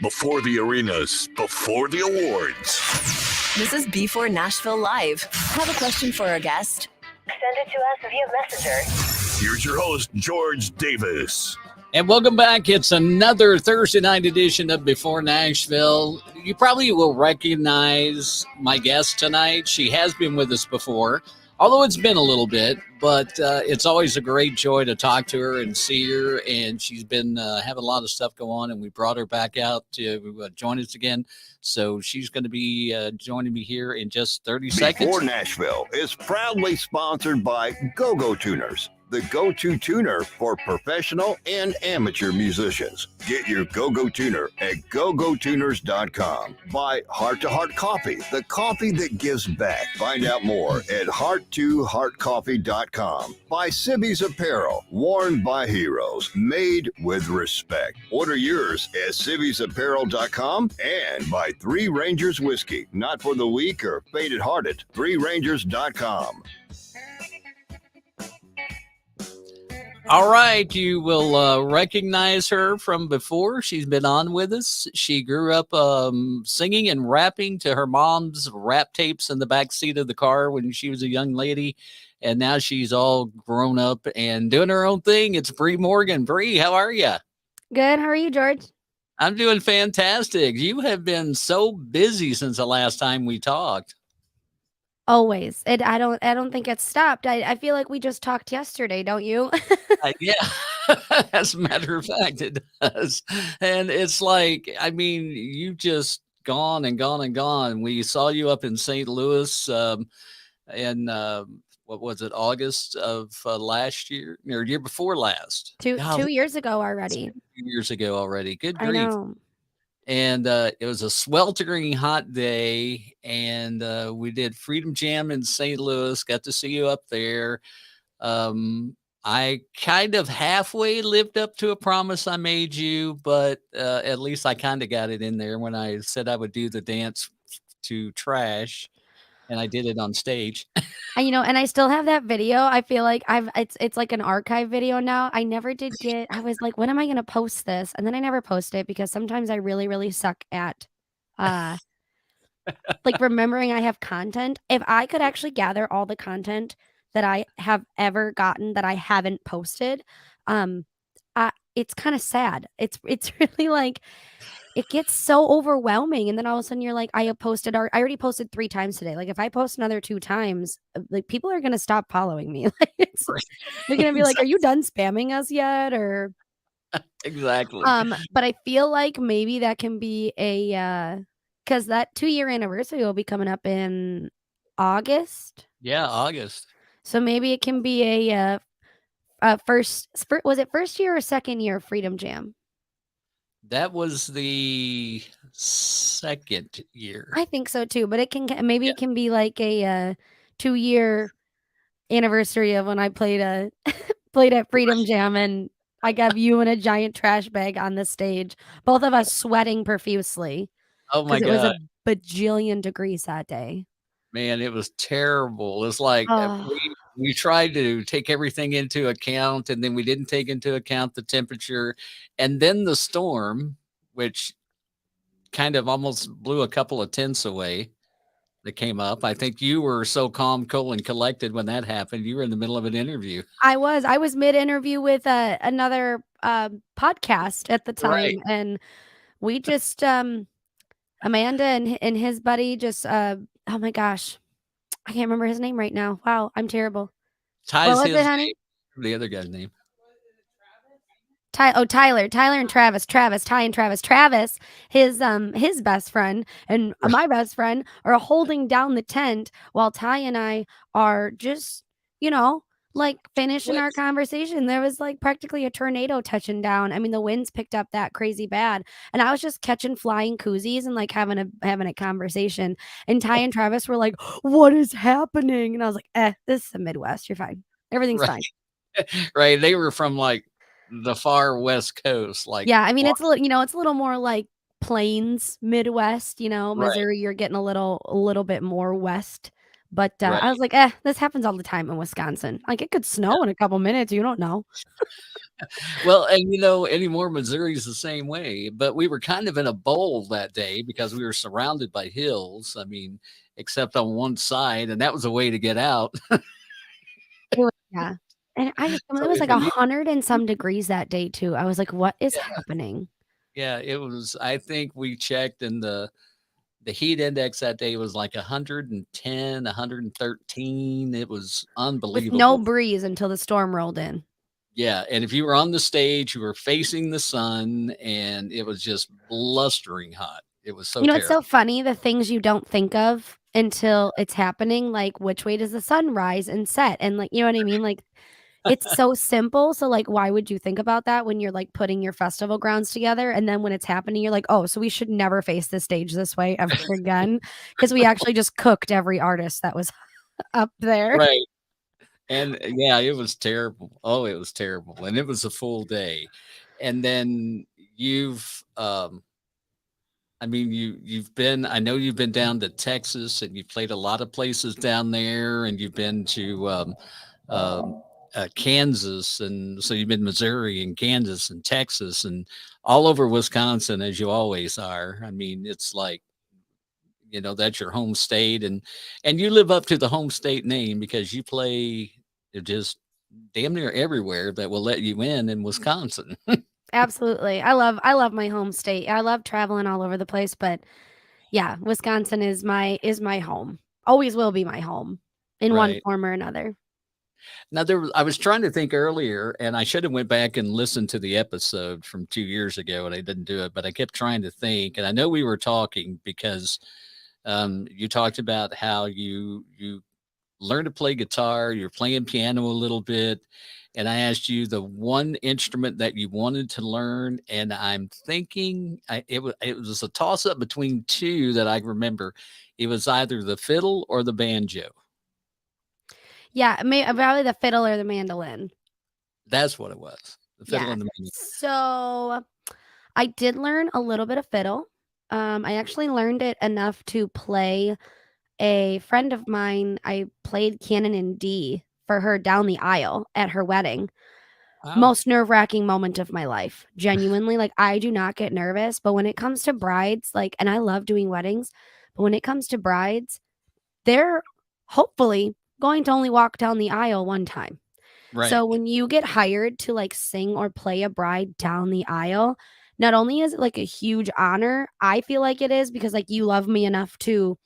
before the arenas, before the awards. This is b4Nashville Live. Have a question for our guest? Send it to us via Messenger. Here's your host, George Davis. And welcome back. It's another Thursday night edition of Before Nashville. You probably will recognize my guest tonight. She has been with us before, although it's been a little bit, but it's always a great joy to talk to her and see her. And she's been having a lot of stuff go on, and we brought her back out to join us again. So she's going to be joining me here in just 30 seconds. Before Nashville is proudly sponsored by Go-Go Tuners, the go-to tuner for professional and amateur musicians. Get your Go-Go Tuner at gogotuners.com. By Heart to Heart Coffee, the coffee that gives back. Find out more at heart2heartcoffee.com. By Sibby's Apparel, worn by heroes, made with respect. Order yours at sibbysapparel.com. And by Three Rangers Whiskey, not for the weak or faint-hearted. ThreeRangers.com. All right, you will recognize her from before. She's been on with us. She grew up singing and rapping to her mom's rap tapes in the back seat of the car when she was a young lady, and now she's all grown up and doing her own thing. It's Bree Morgan. Bree, how are you? Good. How are you, George? I'm doing fantastic. You have been so busy since the last time we talked. Always. I don't think it's stopped. I feel like we just talked yesterday, don't you? Yeah, as a matter of fact, it does. And it's like, I mean, you just gone and gone and gone. We saw you up in St. Louis in, what was it, August of last year or year before last? 2 years ago already. 2 years ago already. Good I grief. know. And it was a sweltering hot day, and we did Freedom Jam in St. Louis. Got to see you up there. I kind of halfway lived up to a promise I made you, but at least I kind of got it in there when I said I would do the dance to Trash, and I did it on stage. And I still have that video. I feel like it's like an archive video now. I never did get. I was like, when am I going to post this? And then I never post it because sometimes I really, really suck at like remembering I have content. If I could actually gather all the content that I have ever gotten that I haven't posted, it's kind of sad. It's really like it gets so overwhelming, and then all of a sudden you're like, I already posted 3 times today. Like if I post another 2 times, like people are gonna stop following me. Like they're gonna be like, are you done spamming us yet? Or Exactly. but I feel like maybe that can be a because that 2-year anniversary will be coming up in August. Yeah, August. So maybe it can be a first was it first year or second year of Freedom Jam? That was the second year. I think so too, but it can it can be like a 2-year anniversary of when I played at Freedom Jam, and I got you in a giant trash bag on the stage, both of us sweating profusely. Oh my God. It was a bajillion degrees that day. Man, it was terrible. It's like we tried to take everything into account, and then we didn't take into account the temperature, and then the storm, which kind of almost blew a couple of tents away that came up. I think you were so calm, cool, and collected when that happened. You were in the middle of an interview. I was mid-interview with another podcast at the time, Right. and we just Amanda and his buddy just oh my gosh, I can't remember his name right now. Wow, I'm terrible. Ty's What was his it, honey? name, the other guy's name. Tyler and Travis, Ty and Travis. Travis, his best friend and my best friend are holding down the tent while Ty and I are just, like finishing our conversation. There was like practically a tornado touching down. I mean, the winds picked up that crazy bad, and I was just catching flying koozies and like having a conversation. And Ty and Travis were like, "What is happening?" And I was like, this is the Midwest. You're fine. Everything's fine." Right. They were from like the far West Coast. Like, yeah, I mean, it's a little, it's a little more like plains Midwest. Missouri, you're getting a little bit more west. But I was Right. like, this happens all the time in Wisconsin. Like it could snow in a couple minutes. You don't know. Well, and anymore, Missouri's the same way. But we were kind of in a bowl that day because we were surrounded by hills. I mean, except on one side, and that was a way to get out. Yeah. And it So was if like you 100 and some degrees that day too. I was like, what is happening? Yeah, it was. I think we checked, and the heat index that day was like 110, 113. It was With no unbelievable. breeze until the storm rolled in. Yeah, and if you were on the stage, you were facing the sun, and it was just blustering hot. It was so You know, it's so terrible. funny the things you don't think of until it's happening, like which way does the sun rise and set? And like, you know what I mean? Like it's so simple. So like why would you think about that when you're like putting your festival grounds together? And then when it's happening, you're like, oh, so we should never face the stage this way ever again. Because we actually just cooked every artist that was up there. Right. And yeah, it was terrible. Oh, it was terrible. And it was a full day. And then you've been, I know you've been down to Texas and you've played a lot of places down there, and you've been to Kansas. And so you've been Missouri and Kansas and Texas and all over Wisconsin, as you always are. I mean, it's like, that's your home state, and you live up to the home state name because you play just damn near everywhere that will let you in Wisconsin. Absolutely. I love my home state. I love traveling all over the place, but yeah, Wisconsin is my home. Always will be my home in one Right. form or another. Now I was trying to think earlier, and I should have went back and listened to the episode from 2 years ago, and I didn't do it, but I kept trying to think, and I know we were talking because you talked about how you learned to play guitar, you're playing piano a little bit, and I asked you the one instrument that you wanted to learn, and I'm thinking it was a toss up between two that I remember. It was either the fiddle or the banjo. Yeah, probably the fiddle or the mandolin. That's what it was. The fiddle Yeah. and the banjo. So I did learn a little bit of fiddle. I actually learned it enough to play a friend of mine. I played Canon in D for her down the aisle at her wedding. Wow. Most nerve-wracking moment of my life. Genuinely, like I do not get nervous, but when it comes to brides, like, and I love doing weddings, but when it comes to brides, they're hopefully going to only walk down the aisle one time. Right. So when you get hired to like sing or play a bride down the aisle, not only is it like a huge honor, I feel like it is because like you love me enough to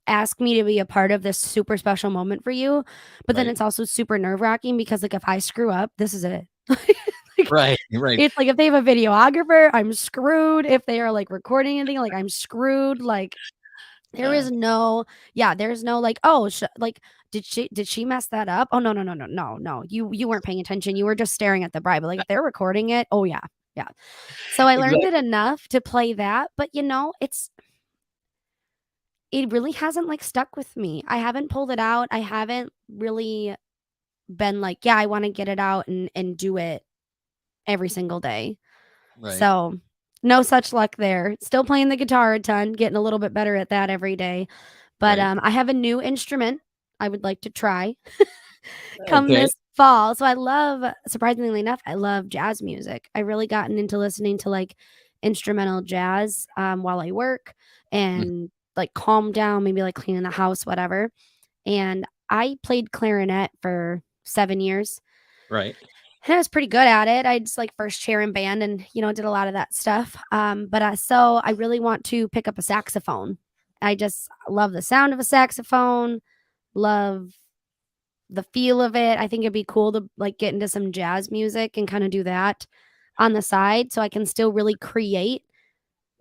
ask me to be a part of this super special moment for you. But then Right. it's also super nerve-wracking because like if I screw up, this is it. Like, Right. Right. it's like if they have a videographer, I'm screwed. If they are like recording anything, like I'm screwed. Like there's no like, oh, like did she mess that up? Oh no. You weren't paying attention. You were just staring at the bride. But like if they're recording it, oh yeah. Yeah. So I learned it Exactly. enough to play that, but it really hasn't like stuck with me. I haven't pulled it out. I haven't really been like, yeah, I want to get it out and do it every single day. Right. So no such luck there. Still playing the guitar a ton, getting a little bit better at that every day. But Right. I have a new instrument I would like to try come Okay. this fall. So surprisingly enough, I love jazz music. I really gotten into listening to like instrumental jazz while I work and like calm down, maybe like cleaning the house, whatever. And I played clarinet for 7 years. Right. And I was pretty good at it. I just like first chair in band and, did a lot of that stuff. So I really want to pick up a saxophone. I just love the sound of a saxophone, love the feel of it. I think it'd be cool to like get into some jazz music and kind of do that on the side so I can still really create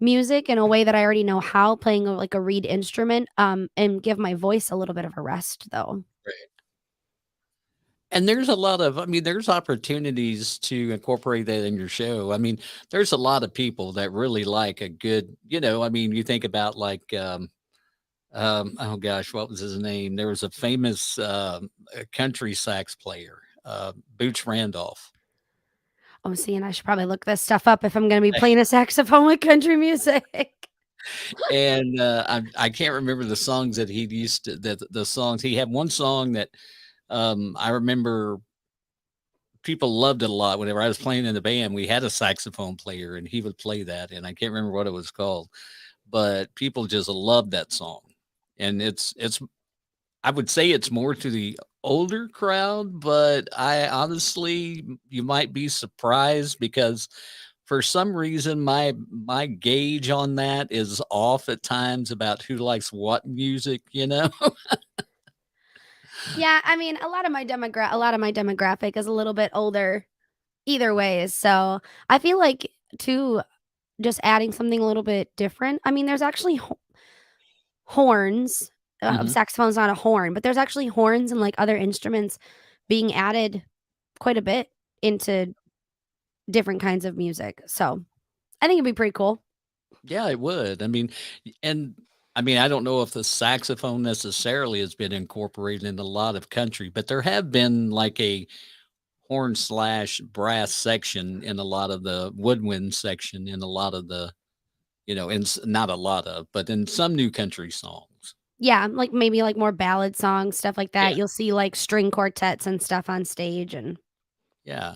music in a way that I already know how, playing like a reed instrument, and give my voice a little bit of a rest though. Right. And there's opportunities to incorporate that in your show. I mean, there's a lot of people that really like a good, you think about like, oh gosh, what was his name? There was a famous country sax player, Boots Randolph. Oh, see, and I should probably look this stuff up if I'm going to be playing a saxophone with country music. And I can't remember the songs that he used to the songs. He had one song that I remember people loved it a lot. Whenever I was playing in the band, we had a saxophone player and he would play that, and I can't remember what it was called, but people just loved that song. And it's I would say it's more to the older crowd, but I honestly, you might be surprised because for some reason my gauge on that is off at times about who likes what music, you know? Yeah, I mean, a lot of my demographic is a little bit older either way, so I feel like too just adding something a little bit different. I mean, there's actually horns. Mhm. Saxophone's not a horn, but there's actually horns and like other instruments being added quite a bit into different kinds of music. So I think it'd be pretty cool. Yeah, it would. I mean, and I mean, I don't know if the saxophone necessarily has been incorporated in a lot of country, but there have been like a horn slash brass section in a lot of the woodwind section in a lot of the, not a lot of, but in some new country songs. Yeah, like maybe like more ballad songs, stuff like Yeah. that. You'll see like string quartets and stuff on stage and Yeah.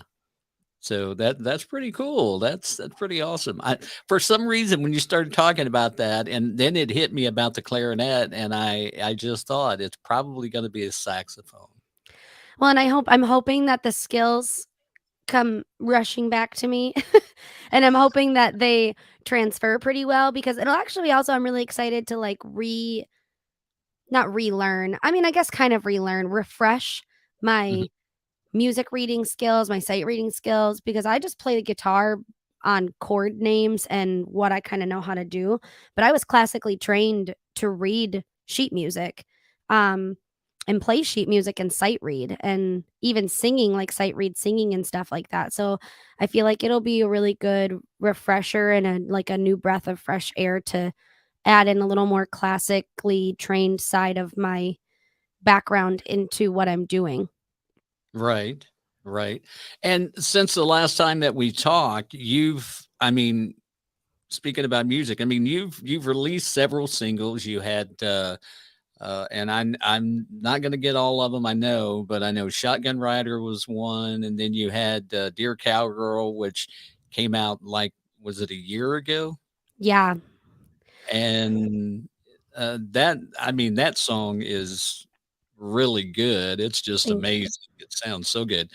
So that's pretty cool. That's pretty awesome. For some reason when you started talking about that and then it hit me about the clarinet and I just thought it's probably going to be a saxophone. well, and I'm hoping that the skills come rushing back to me. And I'm hoping that they transfer pretty well because it'll actually also I'm really excited to like not relearn. I mean, I guess kind of relearn, refresh Mhm. my music reading skills, my sight reading skills, because I just play the guitar on chord names and what I kind of know how to do. But I was classically trained to read sheet music, um, and play sheet music and sight read, and even singing, like sight read singing and stuff like that. So I feel like it'll be a really good refresher and a new breath of fresh air to add in a little more classically trained side of my background into what I'm doing. Right. Right. And since the last time that we talked, I mean, speaking about music, I mean, you've released several singles. You had and I'm not gonna get all of them, I know, but I know Shotgun Rider was one, and then you had Dear Cowgirl, which came out like was it a year ago? Yeah. And that I mean that song is really good. It's just Thank you. amazing. It sounds so good.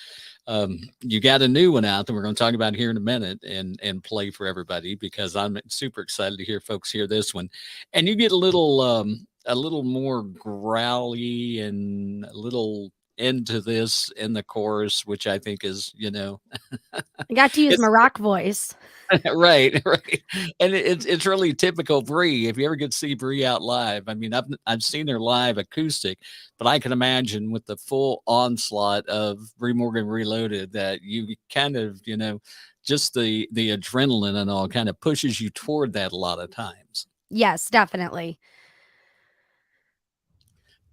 You got a new one out that we're going to talk about here in a minute and play for everybody because I'm super excited to hear folks hear this one. And you get a little more growly and a little into this in the chorus, which I think is, I got to use my it's rock voice. right, right. And it's really typical Bree. If you ever get to see Bree out live, I mean, I've seen her live acoustic, but I can imagine with the full onslaught of Bree Morgan Reloaded that you kind of, just the adrenaline and all kind of pushes you toward that a lot of times. Yes, definitely.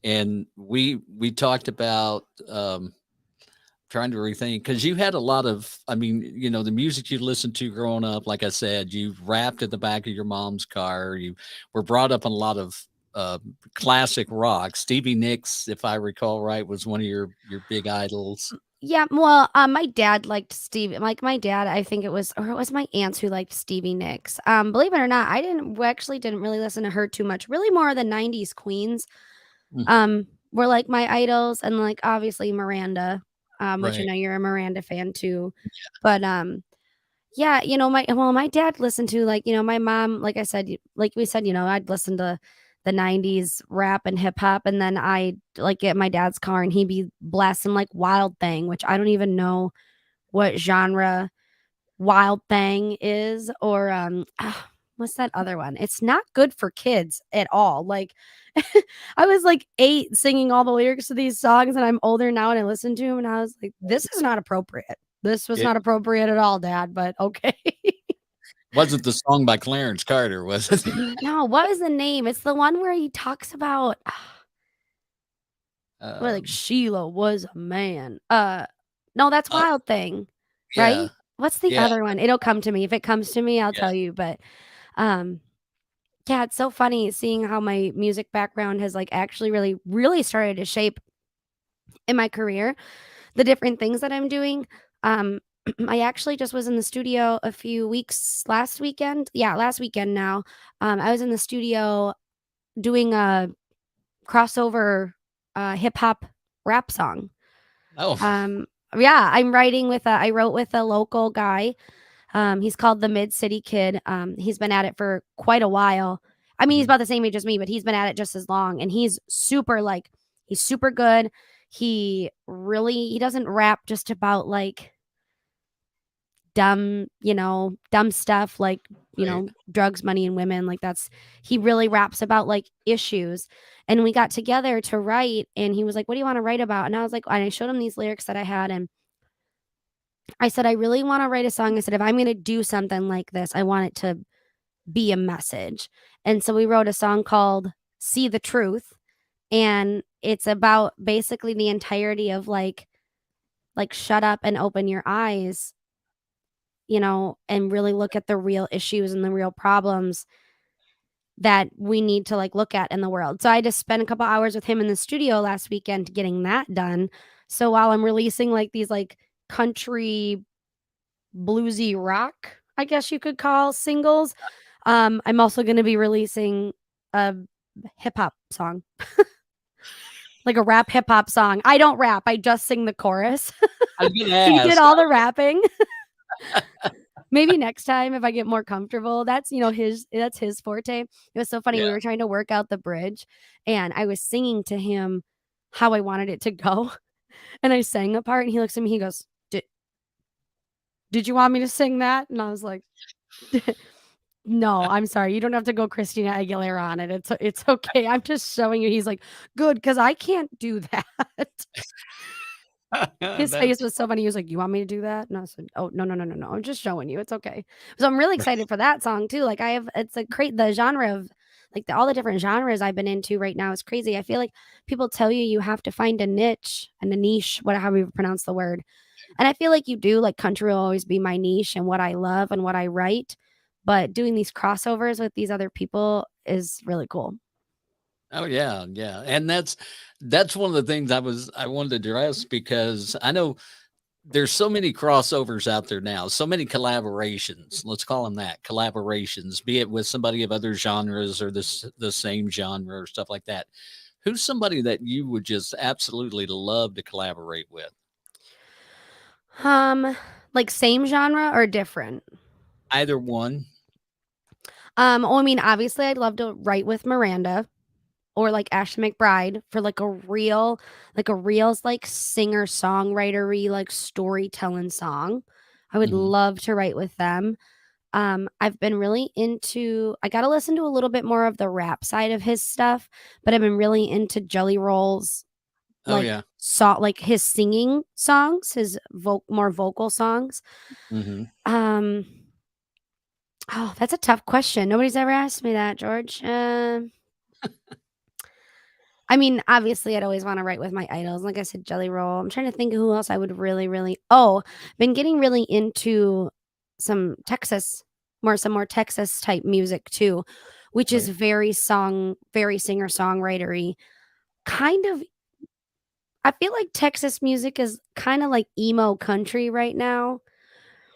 And we talked about trying to rethink because you had a lot of, I mean, the music you listened to growing up. Like I said, you rapped at the back of your mom's car. You were brought up on a lot of classic rock. Stevie Nicks, if I recall right, was one of your big idols. Yeah, well, my dad liked my dad, I think it was my aunts who liked Stevie Nicks. Believe it or not, we actually didn't really listen to her too much. Really more of the 90s queens, Mm, were like my idols and like obviously Miranda, which I right. know you're a Miranda fan too. But yeah, my dad listened to like, my mom, like I said, like we said, I'd listen to the 90s rap and hip hop and then I like get my dad's car and he'd be blasting like Wild Thing, which I don't even know what genre Wild Thing is or what's that other one? It's not good for kids at all. Like I was like 8 singing all the lyrics to these songs and I'm older now and I listen to them and I was like this is not appropriate. This was It not appropriate at all, dad, but okay. wasn't the song by Clarence Carter, was it? No, what is the name? It's the one where he talks about where like um, Sheila was a man. No, that's uh, Wild Thing, yeah, right? What's the yeah. other one? It'll come to me. If it comes to me, I'll Yeah. tell you. But um Yeah, it's so funny seeing how my music background has like actually really started to shape in my career, the different things that I'm doing. Um, I actually just was in the studio a few weeks last weekend. Yeah, last weekend now. I was in the studio doing a crossover hip hop rap song. Oh, Yeah, I wrote with a local guy. He's called the Mid City Kid. He's been at it for quite a while. I mean, he's mhm. about the same age as me, but he's been at it just as long. And he's super good. He doesn't rap just about like dumb stuff like, Right. drugs, money, and women. He really raps about like issues. And we got together to write, and he was like, "What do you want to write about?" And I was like, and I showed him these lyrics that I had, and I said, "I really want to write a song." I said, "If I'm going to do something like this, I want it to be a message." And so we wrote a song called See the Truth. And it's about basically the entirety of like shut up and open your eyes, and really look at the real issues and the real problems that we need to like look at in the world. So I just spent a couple hours with him in the studio last weekend getting that done. So while I'm releasing like these like country bluesy rock, I guess you could call singles, I'm also going to be releasing a hip hop song. Like a rap hip hop song. I don't rap. I just sing the chorus. I was gonna He did ask. all the rapping. Maybe next time if I get more comfortable. That's his forte. It was so funny. Yeah. We were trying to work out the bridge, and I was singing to him how I wanted it to go. And I sang a part, and he looks at me, he goes, Did you want me to sing that? And I was like, "No, I'm sorry. You don't have to go Christina Aguilera on it. It's okay. I'm just showing you." He's like, "Good, because I can't do that." His That's face was so funny. He was like, "You want me to do that?" And I said, "Oh, no, no, no, no, no. I'm just showing you. It's okay." So I'm really excited for that song too. Like it's a the genre of like all the different genres I've been into right now is crazy. I feel like people tell you have to find a niche and a niche, however you pronounce the word. And I feel like you do. Like country will always be my niche and what I love and what I write. But doing these crossovers with these other people is really cool. Oh yeah, yeah. And that's one of the things I wanted to address because I know there's so many crossovers out there now, so many collaborations. Let's call them that, collaborations, be it with somebody of other genres or the same genre or stuff like that. Who's somebody that you would just absolutely love to collaborate with? Like same genre or different? Either one. Well, I mean, obviously I'd love to write with Miranda or like Ashley McBride for like a real like singer songwritery like storytelling song. I would Mhm. love to write with them. I've been really into I got to listen to a little bit more of the rap side of his stuff, but I've been really into Jelly Roll's Oh like yeah. like his singing songs, his more vocal songs. Mhm. Um oh, that's a tough question. Nobody's ever asked me that, George. I mean, obviously, I'd always want to write with my idols. Like I said, Jelly Roll. I'm trying to think of who else I would really, really. Oh, been getting really into some some more Texas type music too, which is Right. very singer songwritery. Kind of, I feel like Texas music is kind of like emo country right now,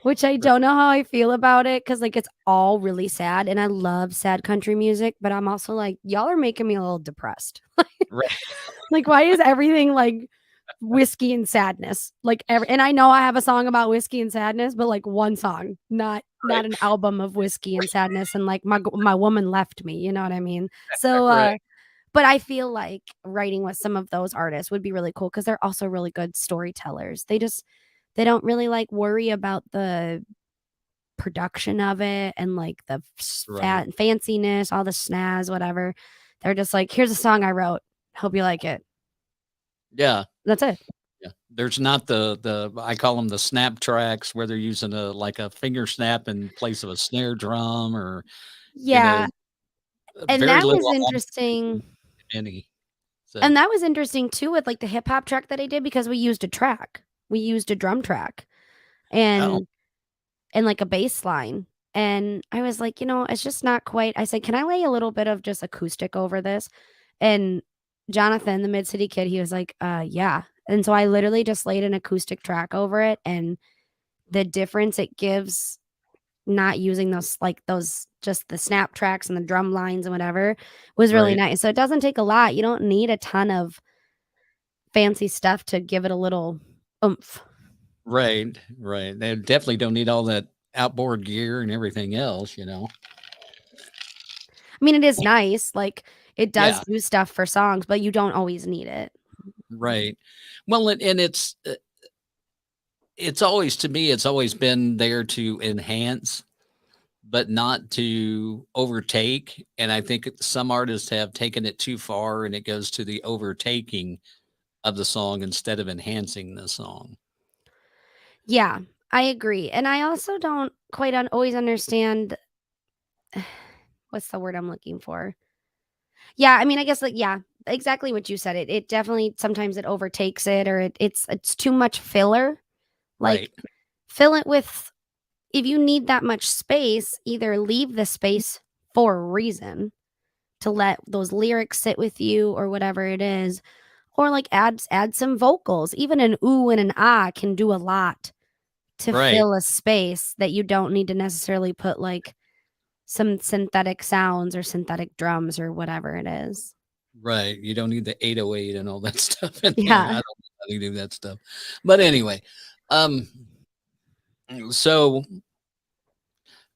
which I Right. don't know how I feel about it because like it's all really sad, and I love sad country music, but I'm also like, y'all are making me a little depressed. Right. Like, why is everything like whiskey and sadness? And I know I have a song about whiskey and sadness, but like one song, not Right. an album of whiskey and sadness. And like my woman left me, you know what I mean? So, Right. but I feel like writing with some of those artists would be really cool because they're also really good storytellers. They don't really like worry about the production of it and like the Right. fanciness, all the snaz, whatever. They're just like, here's a song I wrote. Hope you like it. Yeah. That's it. Yeah. There's not the I call them the snap tracks where they're using a finger snap in place of a snare drum or, you know, Yeah, and very that was little interesting. any. So, And that was interesting too with like the hip hop track that I did because we used a track. We used a drum track oh, and like a bass line. And I was like, it's just not quite. I said, can I lay a little bit of just acoustic over this? And Jonathan, the Mid City Kid, he was like, yeah. And so I literally just laid an acoustic track over it, and the difference it gives not using those just the snap tracks and the drum lines and whatever was really Right. nice. So it doesn't take a lot. You don't need a ton of fancy stuff to give it a little oomph. Right. They definitely don't need all that outboard gear and everything else, I mean, it is nice. Like, it does Yeah. do stuff for songs, but you don't always need it. Right. Well, and it's always, to me, it's always been there to enhance, but not to overtake. And I think some artists have taken it too far, and it goes to the overtaking of the song instead of enhancing the song. Yeah, I agree. And I also don't quite always understand what's the word I'm looking for? Yeah, I mean, I guess yeah, exactly what you said. It definitely sometimes it overtakes it, or it's too much filler. Like, Right. fill it with, if you need that much space, either leave the space for a reason to let those lyrics sit with you or whatever it is, or like add some vocals. Even an ooh and an ah can do a lot to Right. fill a space that you don't need to necessarily put like some synthetic sounds or synthetic drums or whatever it is. Right. You don't need the 808 and all that stuff in there. I Yeah. don't know how to do that stuff. But anyway, um, so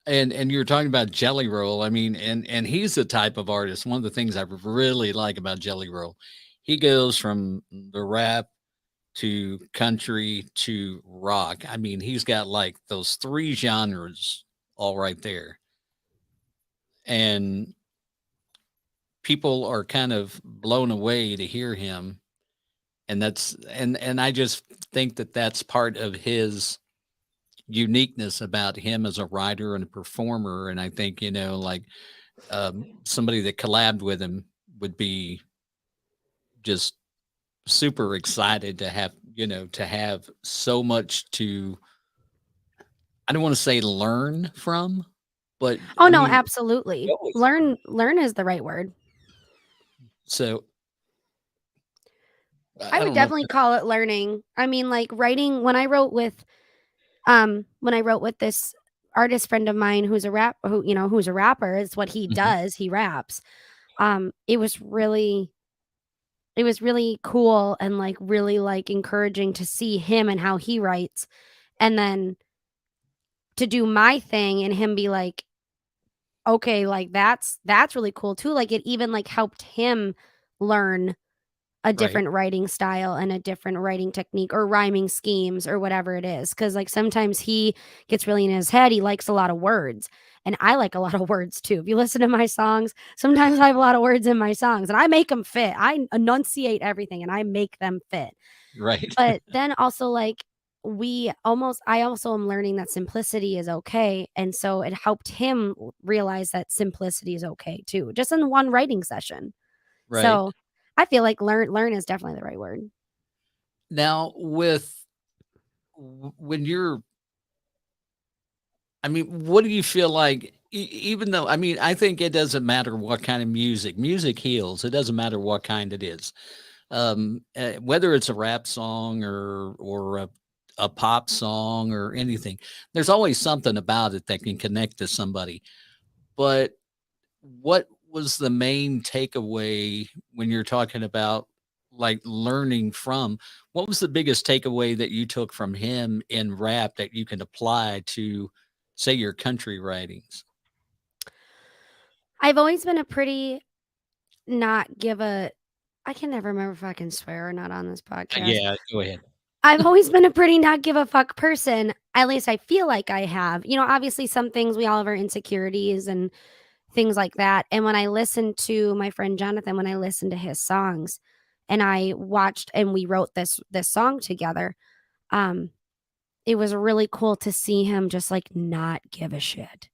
and you're talking about Jelly Roll. I mean, and he's the type of artist. One of the things I really like about Jelly Roll, he goes from the rap to country to rock. I mean, he's got like those three genres all right there. And people are kind of blown away to hear him. And and I just think that that's part of his uniqueness about him as a writer and a performer. And I think, like somebody that collabed with him would be just super excited to have, to have so much to, I don't want to say learn from, but Oh I no, mean, absolutely. always Learn is the right word. so I I would don't know. definitely call it learning. I mean, like writing, when I wrote with this artist friend of mine who's a who's a rapper, is what he Mhm. does. He raps. It was really cool and like really like encouraging to see him and how he writes, and then to do my thing and him be like, okay, like that's really cool too. Like, it even like helped him learn a Right, different writing style and a different writing technique or rhyming schemes or whatever it is. Cause like sometimes he gets really in his head. He likes a lot of words. And I like a lot of words too. If you listen to my songs, sometimes I have a lot of words in my songs and I make them fit. I enunciate everything and I make them fit. right, But then also like I also am learning that simplicity is okay. And so it helped him realize that simplicity is okay too, just in one writing session. right. So I feel like learn is definitely the right word. Now when you're, I mean, what do you feel like? Even though, I mean, I think it doesn't matter what kind of music heals. It doesn't matter what kind it is. Whether it's a rap song or a pop song or anything, there's always something about it that can connect to somebody. But what was the main takeaway when you're talking about like learning from? What was the biggest takeaway that you took from him in rap that you can apply to, say, your country writings? I've always been a pretty not give a I can never remember if I can swear or not on this podcast. Yeah, go ahead. I've always been a pretty not give a fuck person. At least I feel like I have. Obviously some things we all have our insecurities and things like that. And when I listened to my friend Jonathan, when I listened to his songs and I watched and we wrote this song together, um, it was really cool to see him just like not give a shit.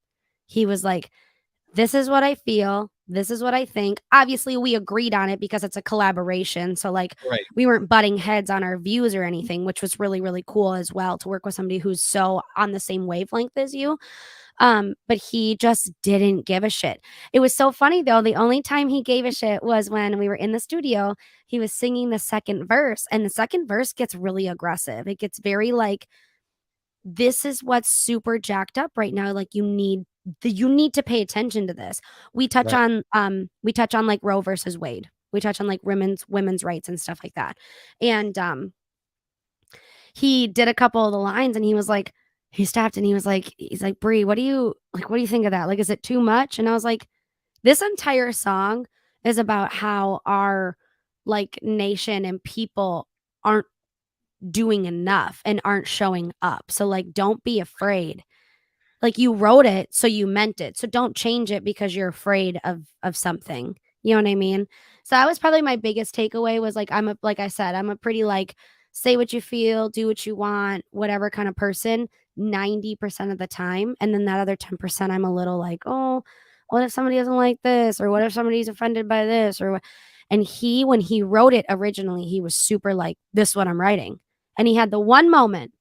He was like, this is what I feel. This is what I think. Obviously, we agreed on it because it's a collaboration. So, like, Right. we weren't butting heads on our views or anything, which was really, really cool as well to work with somebody who's so on the same wavelength as you. But he just didn't give a shit. It was so funny though. The only time he gave a shit was when we were in the studio. He was singing the second verse, and the second verse gets really aggressive. It gets very like, this is what's super jacked up right now. Like you need to pay attention to this. We touch Right. on like Roe versus Wade. We touch on like women's rights and stuff like that. And he did a couple of the lines, and he was like, he stopped and he's like, Bree, what do you think of that? Like, is it too much? And I was like, this entire song is about how our like nation and people aren't doing enough and aren't showing up. So like, don't be afraid. Like you wrote it, so you meant it. So don't change it because you're afraid of something. You know what I mean? So that was probably my biggest takeaway was like, like I said, I'm a pretty like say what you feel, do what you want, whatever kind of person 90% of the time. And then that other 10%, I'm a little like, oh, what if somebody doesn't like this? Or what if somebody's offended by this? Or what? And when he wrote it originally, he was super like, this is what I'm writing. And he had the one moment.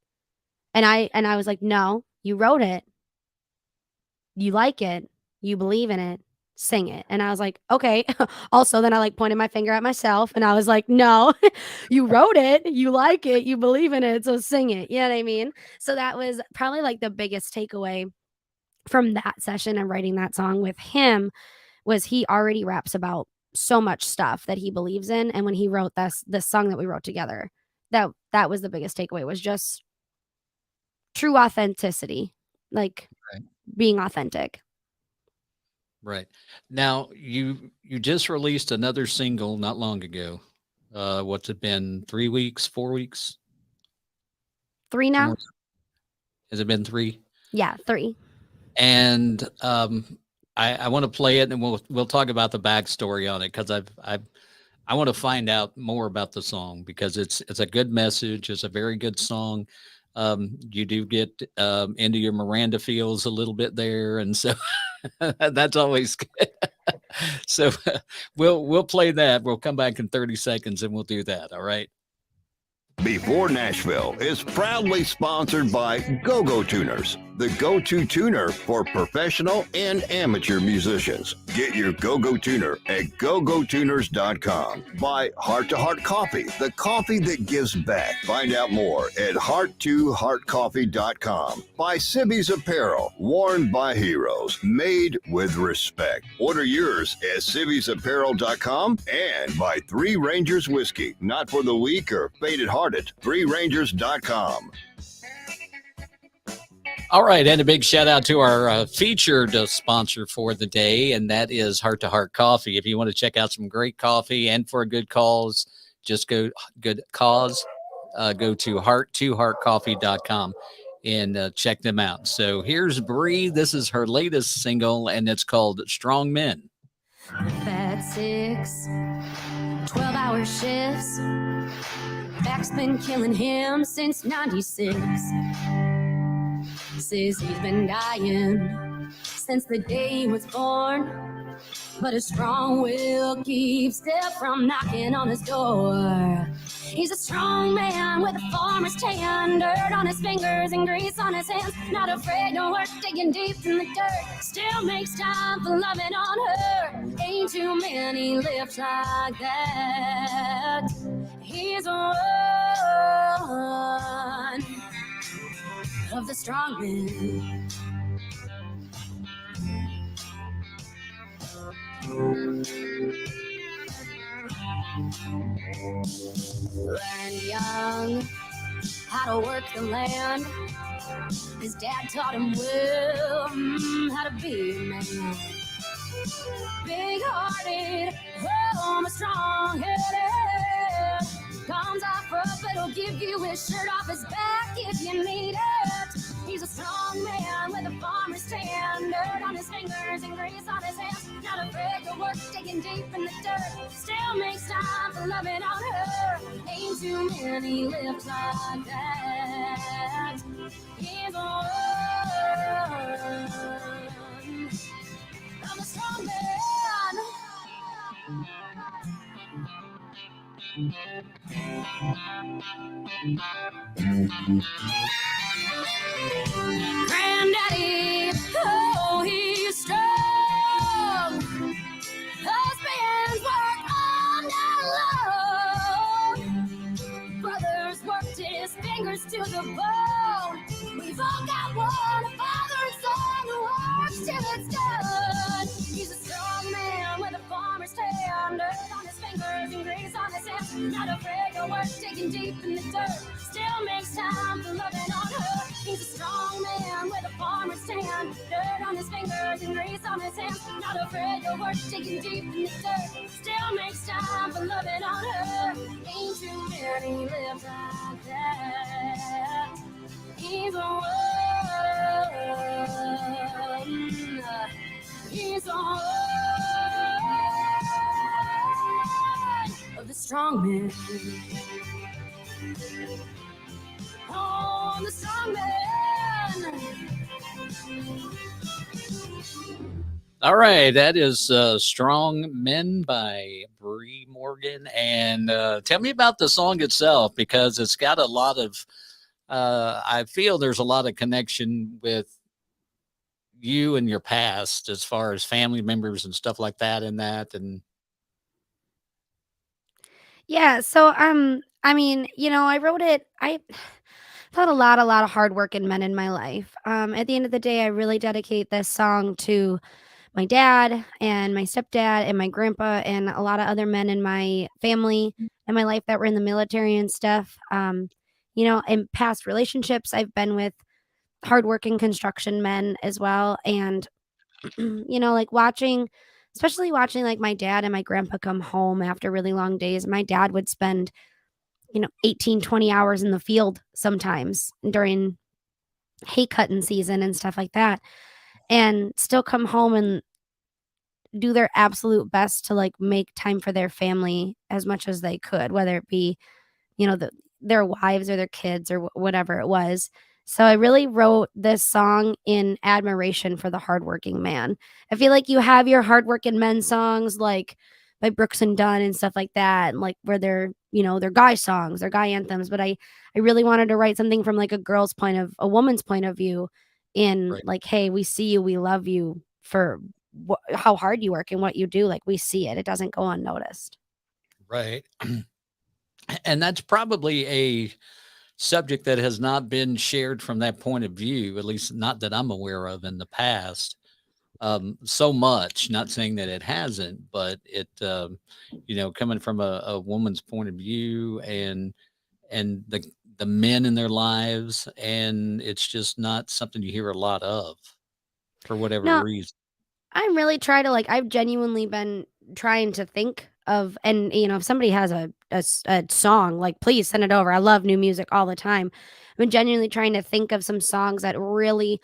And I was like, no, you wrote it. You like it. You believe in it. Sing it. And I was like, okay. Also, then I like pointed my finger at myself and I was like, no, you wrote it. You like it. You believe in it. So sing it. You know what I mean? So that was probably like the biggest takeaway from that session and writing that song with him was he already raps about so much stuff that he believes in. And when he wrote this song that we wrote together, that was the biggest takeaway was just true authenticity, like Right. being authentic. Right. Now you just released another single not long ago. What's it been? 3 weeks, 4 weeks? 3 now? Has it been 3? Yeah, 3. And I want to play it, and we'll talk about the backstory on it because I want to find out more about the song because it's a good message. It's a very good song. You do get into your Miranda feels a little bit there, and so that's always good. So we'll play that. We'll come back in 30 seconds and we'll do that. All right. b4Nashville is proudly sponsored by Go-Go Tuners, the go-to tuner for professional and amateur musicians. Get your Go-Go Tuner at gogotuners.com. By Heart to Heart Coffee, the coffee that gives back. Find out more at heart2heartcoffee.com. By Sibby's Apparel, worn by heroes, made with respect. Order yours at sibbysapparel.com. And by Three Rangers Whiskey, not for the weak or faint-hearted. 3rangers.com. All right, and a big shout out to our featured sponsor for the day, and that is Heart to Heart Coffee. If you want to check out some great coffee and for a good cause, just go to heart2heartcoffee.com and check them out. So here's Bree. This is her latest single, and it's called Strong Men. Fat 6, 12-hour shifts. Back's been killing him since 96. Says he's been dying since the day he was born. But a strong will keeps death from knocking on his door. He's a strong man with a farmer's tan, dirt on his fingers and grease on his hands. Not afraid to work digging deep in the dirt. Still makes time for loving on her. Ain't too many lips like that. He's one of the strong men. Learned young how to work the land. His dad taught him well how to be a man. Big-hearted, strong-headed. Comes off rough, but he'll give you his shirt off his back if you need it. He's a strong man with a farmer's tan, dirt on his fingers and grease on his hands. Not afraid to work digging deep in the dirt. Still makes time for loving on her. Ain't too many lips like that. He's one of a strong man. Granddaddy, oh, he's strong. Husbands work all night long. Brothers worked his fingers to the bone. We've all got one, a father and son who works till it's done. He's a strong man with a farmer's tan, dirt on his fingers and grease on his hands. Not afraid to work, digging deep in the dirt. Still makes time for loving on her. He's a strong man with a farmer's tan, dirt on his fingers and grease on his hands. Not afraid to work, digging deep in the dirt. Still makes time for loving on her. Ain't too many lives like that. He's a one. He's a one of the strong men. Oh, the strong man. All right, that is Strong Men by Bree Morgan. And tell me about the song itself, because it's got a lot of, I feel there's a lot of connection with you and your past as far as family members and stuff like that in that. And Yeah, so I mean, I wrote it. I had a lot of hardworking men in my life. At the end of the day, I really dedicate this song to my dad and my stepdad and my grandpa and a lot of other men in my family and my life that were in the military and stuff. In past relationships, I've been with hardworking construction men as well. And, like especially watching like my dad and my grandpa come home after really long days. My dad would spend, 18, 20 hours in the field sometimes during hay cutting season and stuff like that, and still come home and do their absolute best to like make time for their family as much as they could, whether it be, their wives or their kids or whatever it was. So I really wrote this song in admiration for the hardworking man. I feel like you have your hardworking men songs like by Brooks and Dunn and stuff like that, and like where they're, they're guy songs, they're guy anthems. But I really wanted to write something from like a woman's point of view in right. like, hey, we see you, we love you for how hard you work and what you do. Like we see it. It doesn't go unnoticed. Right. And that's probably a subject that has not been shared from that point of view, at least not that I'm aware of in the past. So much, not saying that it hasn't, but it, coming from a woman's point of view and the men in their lives, and it's just not something you hear a lot of for whatever No, reason. I'm really trying to I've genuinely been trying to think of, and if somebody has a song, like please send it over. I love new music all the time. I've been genuinely trying to think of some songs that really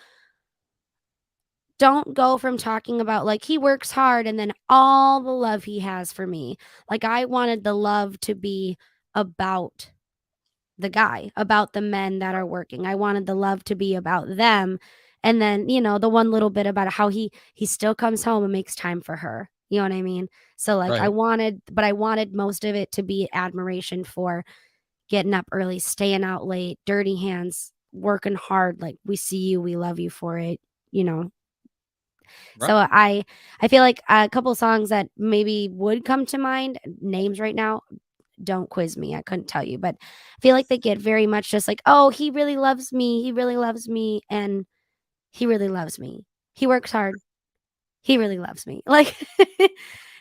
don't go from talking about like he works hard and then all the love he has for me. Like I wanted the love to be about the guy, about the men that are working. I wanted the love to be about them. And then, the one little bit about how he still comes home and makes time for her. You know what I mean? So like I Right. wanted most of it to be admiration for getting up early, staying out late, dirty hands, working hard. Like we see you, we love you for it, Right. So I feel like a couple songs that maybe would come to mind, names right now, don't quiz me. I couldn't tell you, but I feel like they get very much just like, oh, he really loves me. He really loves me. And he really loves me. He works hard. He really loves me. Like,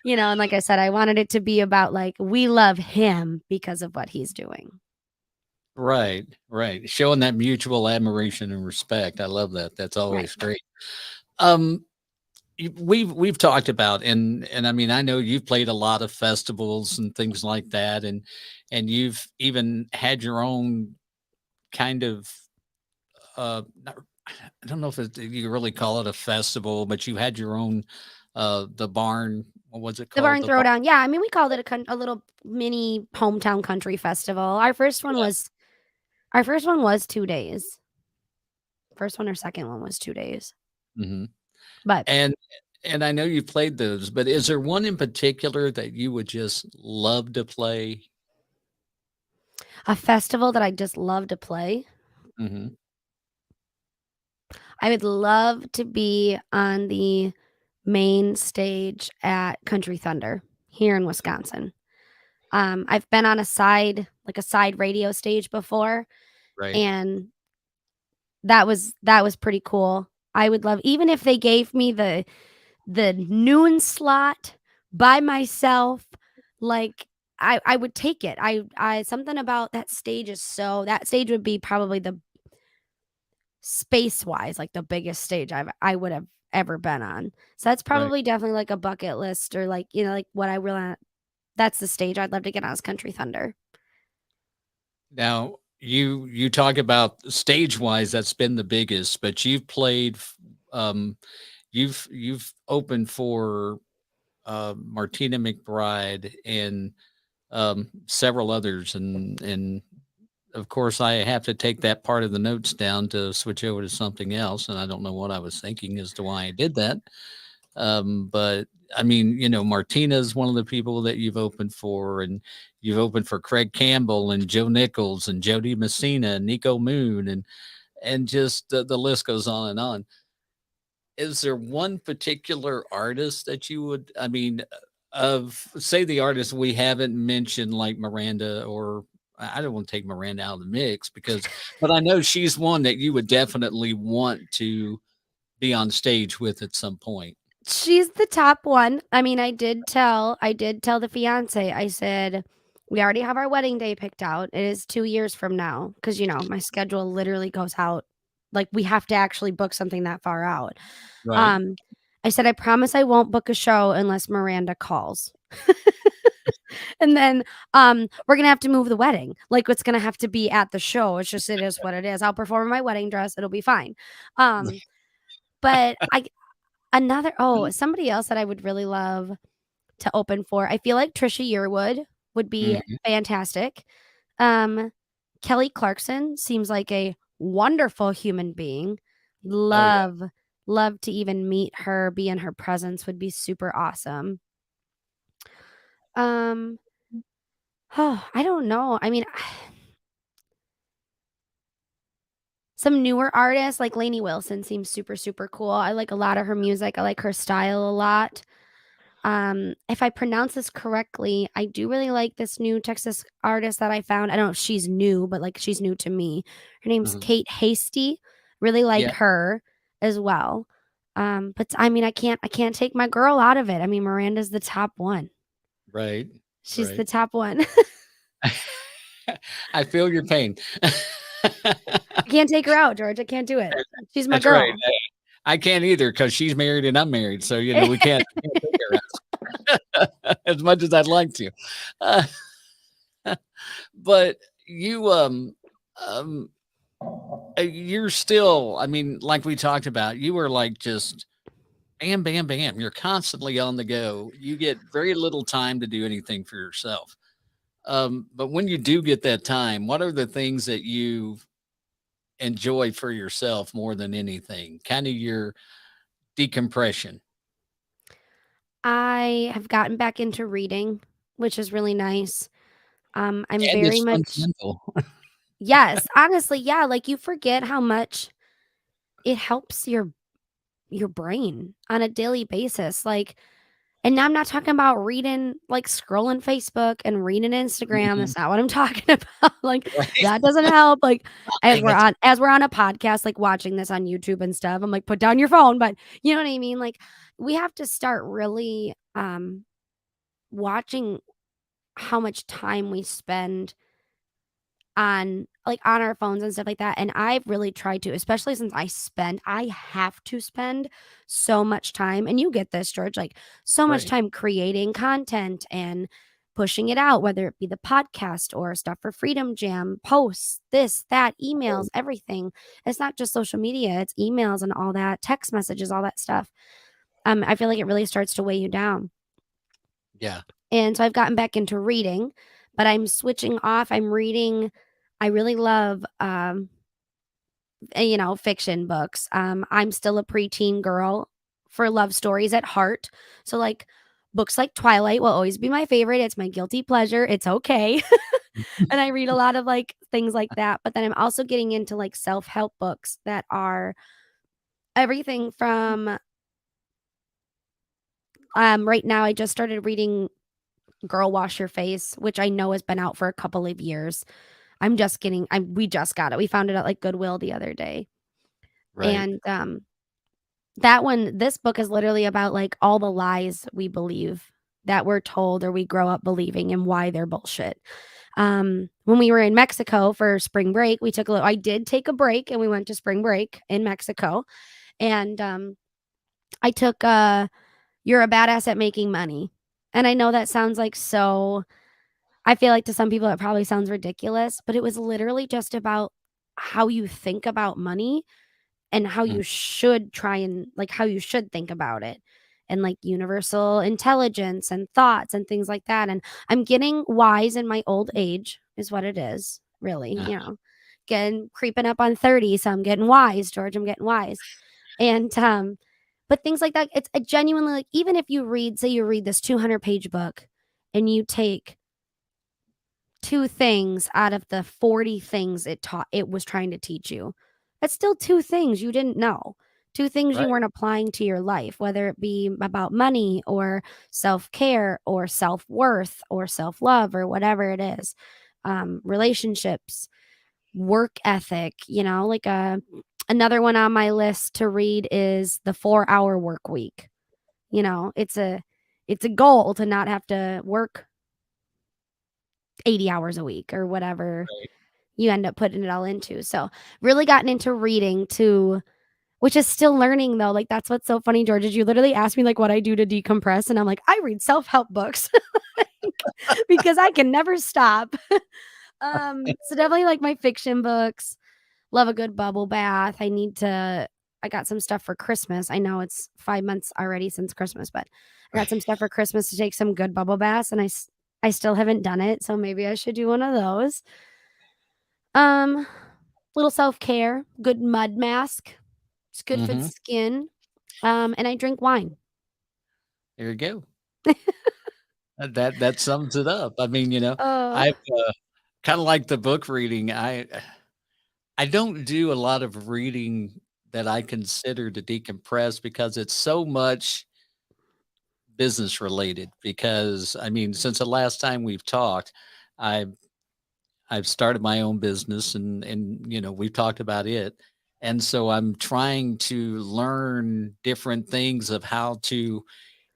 and like I said, I wanted it to be about like, we love him because of what he's doing. Right. Right. Showing that mutual admiration and respect. I love that. That's always great. We've talked about, and I mean, I know you've played a lot of festivals and things like that, and you've even had your own kind of I don't know if you really call it a festival, but you had your own the barn. What was it The called? barn throwdown. Yeah, I mean, we called it a little mini hometown country festival. Our first one was 2 days. First one or second one was 2 days. Mm-hmm. But and I know you played those, but is there one in particular that you would just love to play? A festival that I just love to play. Mm-hmm. I would love to be on the main stage at Country Thunder here in Wisconsin. I've been on a side radio stage before, Right. and that was pretty cool. I would love, even if they gave me the noon slot by myself, like I would take it. I something about that stage that stage would be probably the space wise, like the biggest stage I would have ever been on. So that's Right. probably definitely like a bucket list, or like, like what I really, that's the stage I'd love to get on, is Country Thunder. Now, you talk about stage wise, that's been the biggest, but you've played, um, you've opened for Martina McBride and several others, and of course, I have to take that part of the notes down to switch over to something else, and I don't know what I was thinking as to why I did that. But I mean, Martina's one of the people that you've opened for, and you've opened for Craig Campbell and Joe Nichols and Jody Messina and Nico Moon, and just the list goes on and on. Is there one particular artist that you would, I mean, of say the artist we haven't mentioned, like Miranda, or I don't want to take Miranda out of the mix but I know she's one that you would definitely want to be on stage with at some point. She's the top one. I mean, I did tell the fiance. I said, we already have our wedding day picked out. It is 2 years from now, because my schedule literally goes out. Like, we have to actually book something that far out. Right. Um, I said, I promise I won't book a show unless Miranda calls. And then we're gonna have to move the wedding. Like, it's gonna have to be at the show. It is what it is. I'll perform in my wedding dress. It'll be fine. But somebody else that I would really love to open for. I feel like Trisha Yearwood would be Mhm. fantastic. Um, Kelly Clarkson seems like a wonderful human being. Oh yeah. Love to even meet her, be in her presence would be super awesome. Um, oh, I don't know. I mean, some newer artists like Lainey Wilson seems super, super cool. I like a lot of her music. I like her style a lot. If I pronounce this correctly, I do really like this new Texas artist that I found. I don't know if she's new, but like, she's new to me. Her name's Mhm. Kate Hasty. Really like Yeah. her as well. But I mean, I can't take my girl out of it. I mean, Miranda's the top one. Right. She's the Right. top one. I feel your pain. I can't take her out, George. I can't do it. She's my That's right. girl. I can't either because she's married and I'm married. So, we can't take her out as much as I'd like to. Uh, but you, um, you're still, I mean, like we talked about, you were like just bam, bam, bam. You're constantly on the go. You get very little time to do anything for yourself. But when you do get that time, what are the things that you enjoy for yourself more than anything? Kind of your decompression. I have gotten back into reading, which is really nice. I'm And very it's much, fundamental. yes, honestly, yeah, like, you forget how much it helps your brain on a daily basis. Like, and now I'm not talking about reading, like scrolling Facebook and reading Instagram. Mhm. That's not what I'm talking about. Like, Right? that doesn't help. Like, Dang it. as we're on a podcast, like watching this on YouTube and stuff, I'm like, put down your phone. But you know what I mean? Like, we have to start really watching how much time we spend on our phones and stuff like that. And I've really tried to, especially since I have to spend so much time, and you get this, George, like, so much Right. time creating content and pushing it out, whether it be the podcast or stuff for Freedom Jam, posts, this, that, emails, everything. It's not just social media, it's emails and all that, text messages, all that stuff. I feel like it really starts to weigh you down. Yeah. And so I've gotten back into reading, but I'm switching off. I'm reading, I really love fiction books. I'm still a preteen girl for love stories at heart. So, like, books like Twilight will always be my favorite. It's my guilty pleasure. It's okay. And I read a lot of like things like that. But then I'm also getting into like self-help books that are everything from right now I just started reading Girl Wash Your Face, which I know has been out for a couple of years. We just got it. We found it at like Goodwill the other day. Right. And this book is literally about like all the lies we believe that we're told or we grow up believing and why they're bullshit. When we were in Mexico for spring break, I did take a break and we went to spring break in Mexico. And I took You're a Badass at Making Money. And I know that sounds like I feel like to some people it probably sounds ridiculous, but it was literally just about how you think about money and how Mm. you should how you should think about it, and like universal intelligence and thoughts and things like that. And I'm getting wise in my old age is what it is, really, getting creeping up on 30. So I'm getting wise, George. I'm getting wise. And but things like that, it's genuinely like, even if you read this 200-page book and you take 2 things out of the 40 things it was trying to teach you, that's still 2 things you didn't know. 2 things you Right. weren't applying to your life, whether it be about money or self-care or self-worth or self-love or whatever it is. Relationships, work ethic, like another one on my list to read is The 4-Hour Work Week. It's a goal to not have to work 80 hours a week or whatever Right. you end up putting it all into. So really gotten into reading too, which is still learning though. Like, that's what's so funny, George, is you literally asked me like what I do to decompress. And I'm like, I read self-help books because I can never stop. So definitely like my fiction books. Love a good bubble bath. I got some stuff for Christmas. I know it's 5 months already since Christmas, but I got some stuff for Christmas to take some good bubble baths, and I still haven't done it, so maybe I should do one of those. Little self-care, good mud mask. It's good for the Mm-hmm. skin. And I drink wine. There you go. That sums it up. I mean, Uh, I've kind of like the book reading. I don't do a lot of reading that I consider to decompress because it's so much business related. Because I mean, since the last time we've talked, I've I've started my own business and we've talked about it. And so I'm trying to learn different things of how to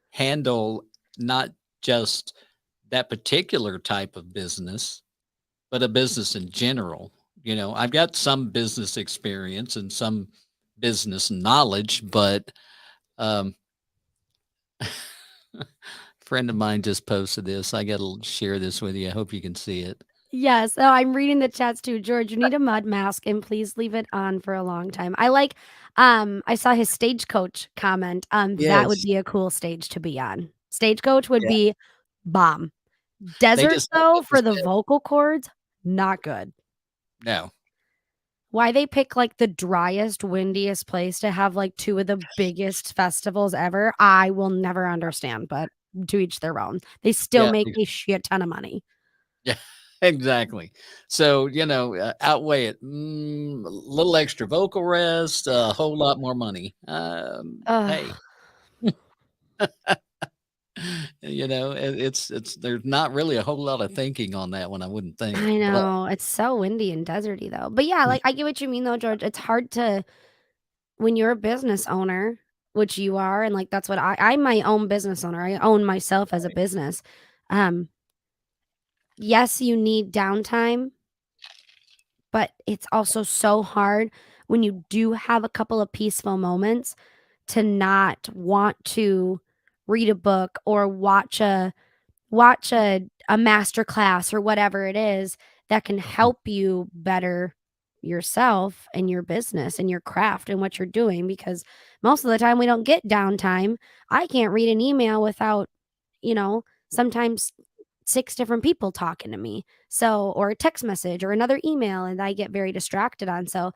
handle not just that particular type of business, but a business in general. I've got some business experience and some business knowledge, but um, friend of mine just posted this. I got to share this with you. I hope you can see it. yes. Oh, I'm reading the chats too. George, you need a mud mask and please leave it on for a long time. I saw his Stagecoach comment. That would Yes. be a cool stage to be on. Stagecoach would Yeah. be bomb. They Desert just though, they for the said vocal cords, not good. no. Why they pick like the driest, windiest place to have like 2 of the biggest festivals ever, I will never understand, but to each their own. They still Yeah. make a shit ton of money. Yeah. Exactly. So, outweigh it. A little extra vocal rest, a whole lot more money. Hey, Ugh, it's there's not really a whole lot of thinking on that one, I wouldn't think. I But know. It's so windy and deserty though. But yeah, like I get what you mean though, George. It's hard to when you're a business owner, which you are, and like that's what I'm my own business owner. I own myself as a business. Um, yes, you need downtime, but it's also so hard when you do have a couple of peaceful moments to not want to read a book or watch a master class or whatever it is that can help you better yourself and your business and your craft and what you're doing, because most of the time we don't get downtime. I can't read an email without, sometimes 6 different people talking to me. So, or a text message or another email, and I get very distracted on. So,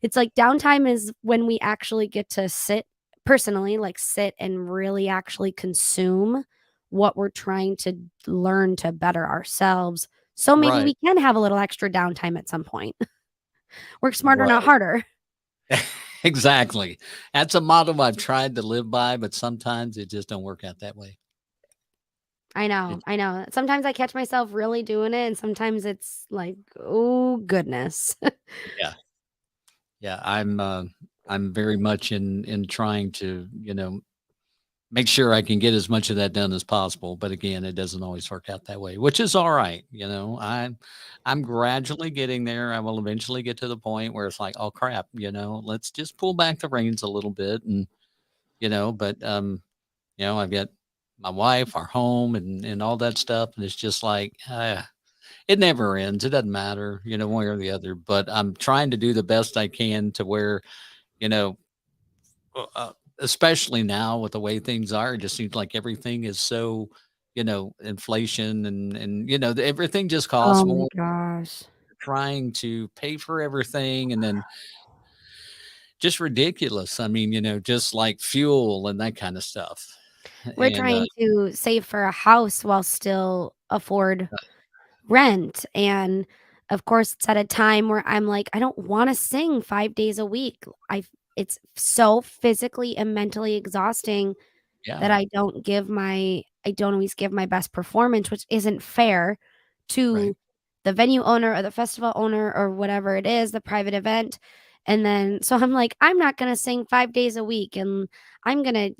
it's like downtime is when we actually get to sit personally, like sit and really actually consume what we're trying to learn to better ourselves. So maybe Right. we can have a little extra downtime at some point. Work smarter, not Right. harder. Exactly. That's a motto I've tried to live by, but sometimes it just don't work out that way. I know, It I know. Sometimes I catch myself really doing it, and sometimes it's like, oh goodness. Yeah. Yeah, I'm very much in trying to, make sure I can get as much of that done as possible, but again, it doesn't always work out that way, which is all right, I'm gradually getting there. I will eventually get to the point where it's like, "Oh, crap," "Let's just pull back the reins a little bit," and, but, I've got my wife, our home, and all that stuff, and it's just like, it never ends. It doesn't matter, one way or the other, but I'm trying to do the best I can to where, you know, especially now with the way things are, it just seems like everything is so, inflation and everything just costs Oh my more. gosh. Trying to pay for everything and then just ridiculous. I mean, just like fuel and that kind of stuff. We're And trying to save for a house while still afford rent, and, of course, it's at a time where I'm like, I don't wanna sing 5 days a week. It's so physically and mentally exhausting that yeah, I don't always give my best performance, which isn't fair right, to the venue owner or the festival owner or whatever it is, the private event, and then so I'm like, "I'm not gonna sing 5 days a week, and I'm gonna,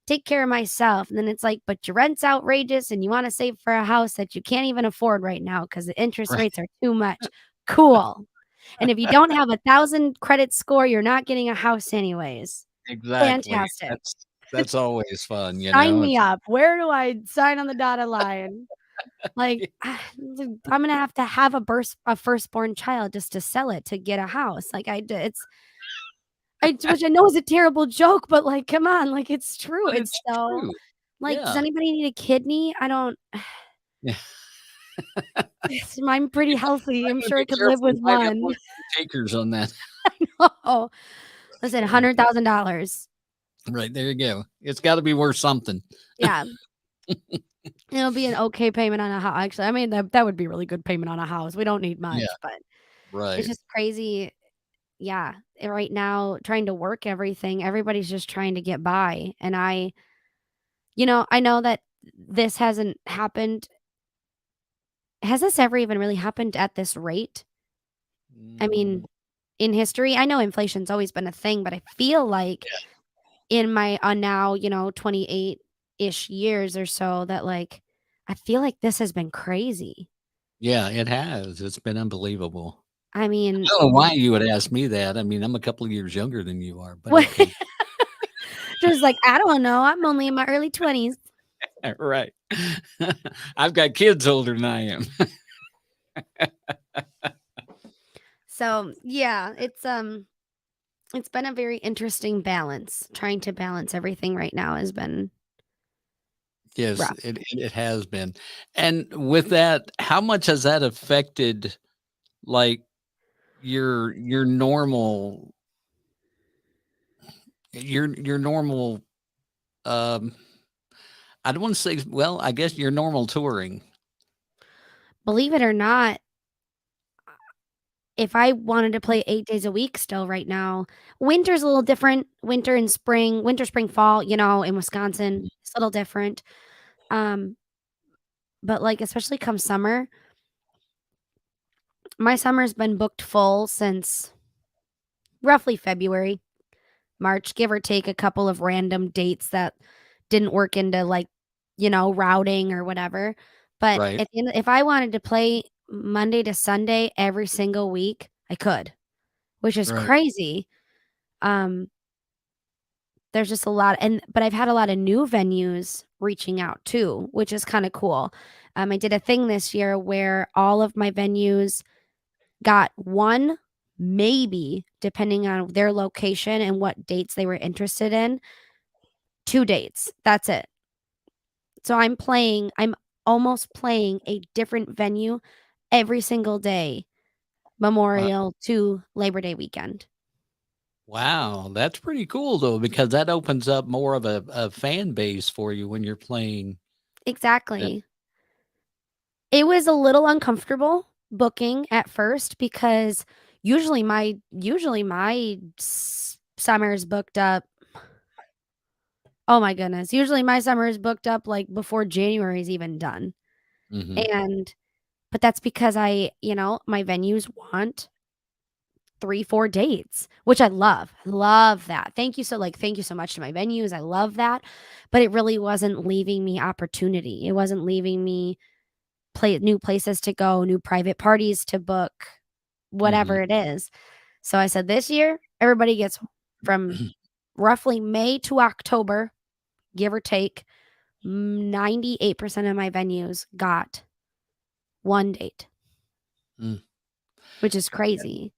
take care of myself," and then it's like, "But your rent's outrageous, and you wanna save for a house that you can't even afford right now because the interest right, rates are too much." Cool. And if you don't have a 1,000 credit score, you're not getting a house anyways. exactly. Fantastic. That's always fun, Sign me It's up. Where do I sign on the dotted line? Like, I'm gonna have to have a firstborn child just to sell it to get a house. Like, which I know is a terrible joke, but, like, come on, like, it's true. but It's it's so true. like, does Yeah. anybody need a kidney? I don't Yeah. I'm pretty You healthy. I'm better sure I be could live careful. You with might have one. one takers on that. Oh, listen, Oh, $100,000. right, there you go. It's gotta be worth something. Yeah. It'll be an okay payment on a house. Actually, I mean, that would be really good payment on a house. We don't need Yeah, much, but it's right. just crazy. Yeah, right now trying to work everything, everybody's just trying to get by, and I know that this hasn't happened. Has this ever even really happened at this rate? I Mm, mean, in history, I know inflation's always been a thing, but I feel like in my now, 28-ish years or so that, like, I feel like this has been crazy. yeah, it has. It's been unbelievable. I I mean, don't know why you would ask me that. I mean, I'm a couple of years younger than you are, but what okay. just like, I don't know, I'm only in my early 20s. Right. I've got kids older than I am. So, yeah, it's been a very interesting balance. Trying to balance everything right now has been Yes, rough. it has been. And with that, how much has that affected, like, your normal your normal, um, I don't wanna say well, I guess your normal touring. Believe it or not, if I wanted to play 8 days a week still right now, winter's a little different. Winter, spring, fall, in Wisconsin, Mm, it's a little different. Um, but, like, especially come summer, my summer's been booked full since roughly February, March, give or take a couple of random dates that didn't work into, like, routing or whatever. But right, at the end if I wanted to play Monday to Sunday every single week, I could, which is right, crazy. Um, there's just a lot but I've had a lot of new venues reaching out too, which is kinda cool. I did a thing this year where all of my venues got 1, maybe, depending on their location and what dates they were interested in, 2 dates. That's it. So I'm almost playing a different venue every single day, wow. Memorial to Labor Day weekend. Wow, that's pretty cool though, because that opens up more of a fan base for you when you're playing. Exactly. It was a little uncomfortable booking at first because usually my summer is booked up. Oh my goodness. Usually my summer is booked up like before January is even done. Hmm. And but that's because my venues want 3, 4 dates, which I love. I love that. Thank you so much to my venues. I love that. But it really wasn't leaving me opportunity. It wasn't leaving me new places to go, new private parties to book, Hmm. whatever it is. So I said this year, everybody gets from roughly May to October, give or take, 98% of my venues got one date, Mm. which is crazy.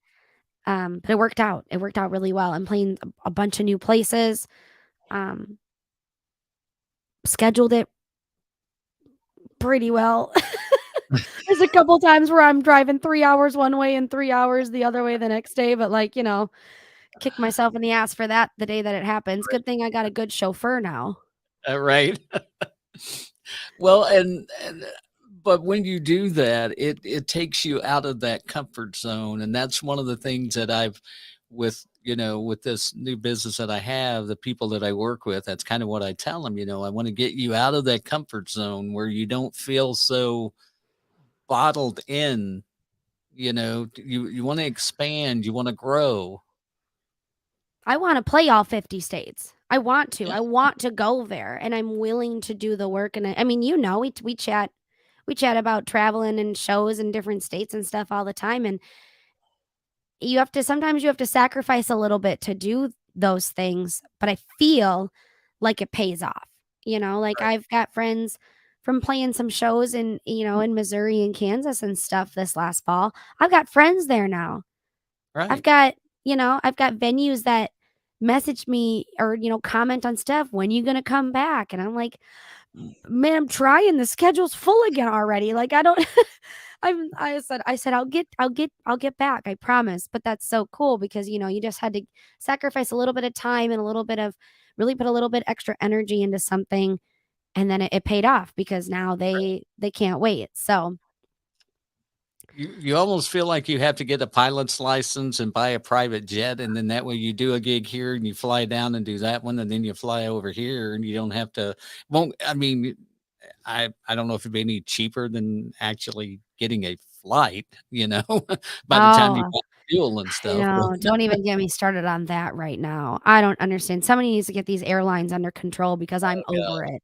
But it worked out. It worked out really well. I'm playing a bunch of new places. Um, Scheduled it pretty well. There's a couple times where I'm driving 3 hours one way and 3 hours the other way the next day, but kick myself in the ass for that the day that it happens. Good thing I got a good chauffeur now. Right. Well, but when you do that, it takes you out of that comfort zone, and that's one of the things that I've with this new business that I have, the people that I work with, that's kind of what I tell them. I want to get you out of that comfort zone where you don't feel so bottled in. You want to expand, you want to grow. I want to play all 50 states. I want to. Yeah. I want to go there, and I'm willing to do the work. And I mean, we chat about traveling and shows in different states and stuff all the time. And sometimes you have to sacrifice a little bit to do those things, but I feel like it pays off. Like Right. I've got friends from playing some shows in Missouri and Kansas and stuff this last fall. I've got friends there now. I've Right. got, I've got venues that message me or, comment on stuff. When you going to come back? And I'm like, man, I'm trying. The schedule's full again already. Like I don't I said I'll get back. I promise. But that's so cool because you just had to sacrifice a little bit of time and a little bit of really put a little bit extra energy into something, and then it paid off because now they can't wait. So You almost feel like you have to get a pilot's license and buy a private jet, and then that way you do a gig here and you fly down and do that one, and then you fly over here, and you don't have to. Won't I mean? I don't know if it'd be any cheaper than actually getting a flight. By the time you oh, buy fuel and I stuff. But know. Don't even get me started on that right now. I don't understand. Somebody needs to get these airlines under control because I'm yeah, over it.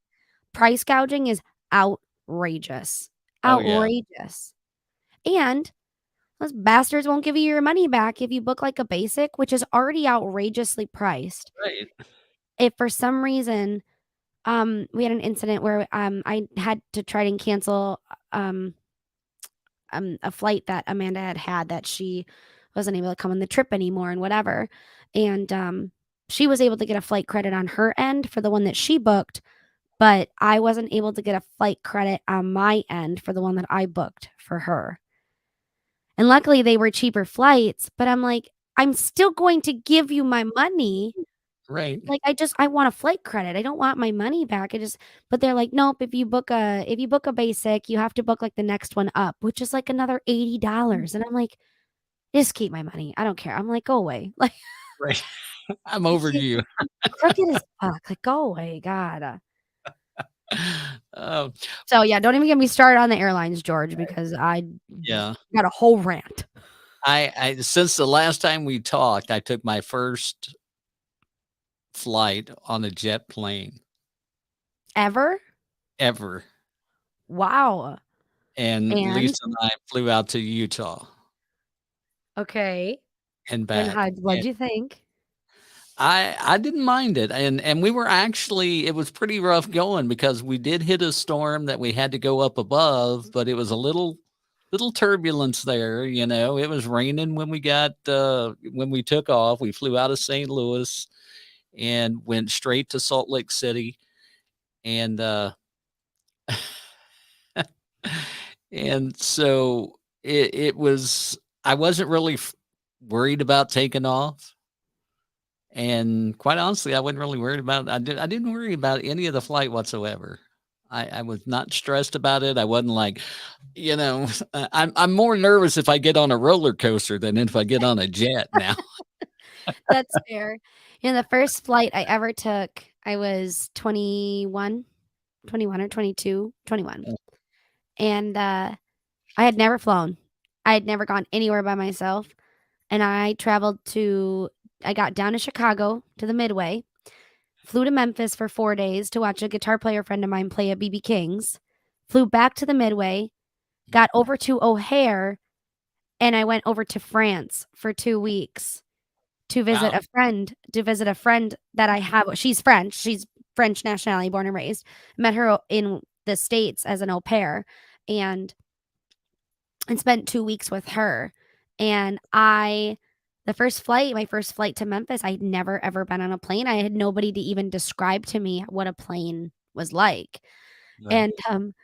Price gouging is outrageous. oh yeah, Outrageous. And those bastards won't give you your money back if you book like a basic, which is already outrageously priced. right, If for some reason, we had an incident where I had to try and cancel um a flight that Amanda had that she wasn't able to come on the trip anymore and whatever. And she was able to get a flight credit on her end for the one that she booked, but I wasn't able to get a flight credit on my end for the one that I booked for her. And luckily they were cheaper flights, but I'm like, I'm still going to give you my money. right. Like I want a flight credit. I don't want my money back. But they're like, nope, if you book a basic, you have to book like the next one up, which is like another $80. And I'm like, just keep my money. I don't care. I'm like, go away. Like Right. I'm over you. crooked as fuck. Like, go away. God. Oh, So yeah, don't even get me started on the airlines, George, because I yeah. got a whole rant. I since the last time we talked, I took my first flight on a jet plane Ever? ever, Wow. and And Lisa and I flew out to Utah okay. and And back. what'd you think? I didn't mind it, and we were actually it was pretty rough going because we did hit a storm that we had to go up above, but it was a little turbulence there. It was raining when we took off. We flew out of St. Louis and went straight to Salt Lake City, and and so it was. I wasn't really worried about taking off. And quite honestly, I wasn't really worried about I didn't worry about any of the flight whatsoever. I was not stressed about it. I wasn't like, you know, I'm more nervous if I get on a roller coaster than if I get on a jet now. That's fair. The first flight I ever took, I was 21 or 22, 21. And I had never flown. I had never gone anywhere by myself. And I got down to Chicago to the Midway, flew to Memphis for 4 days to watch a guitar player friend of mine play at BB King's, flew back to the Midway, got over to O'Hare, and I went over to France for 2 weeks to visit Wow. a friend that I have. She's French. She's French nationality, born and raised. Met her in the States as an au pair and spent 2 weeks with her. And my first flight to Memphis, I had never ever been on a plane. I had nobody to even describe to me what a plane was like. Right. And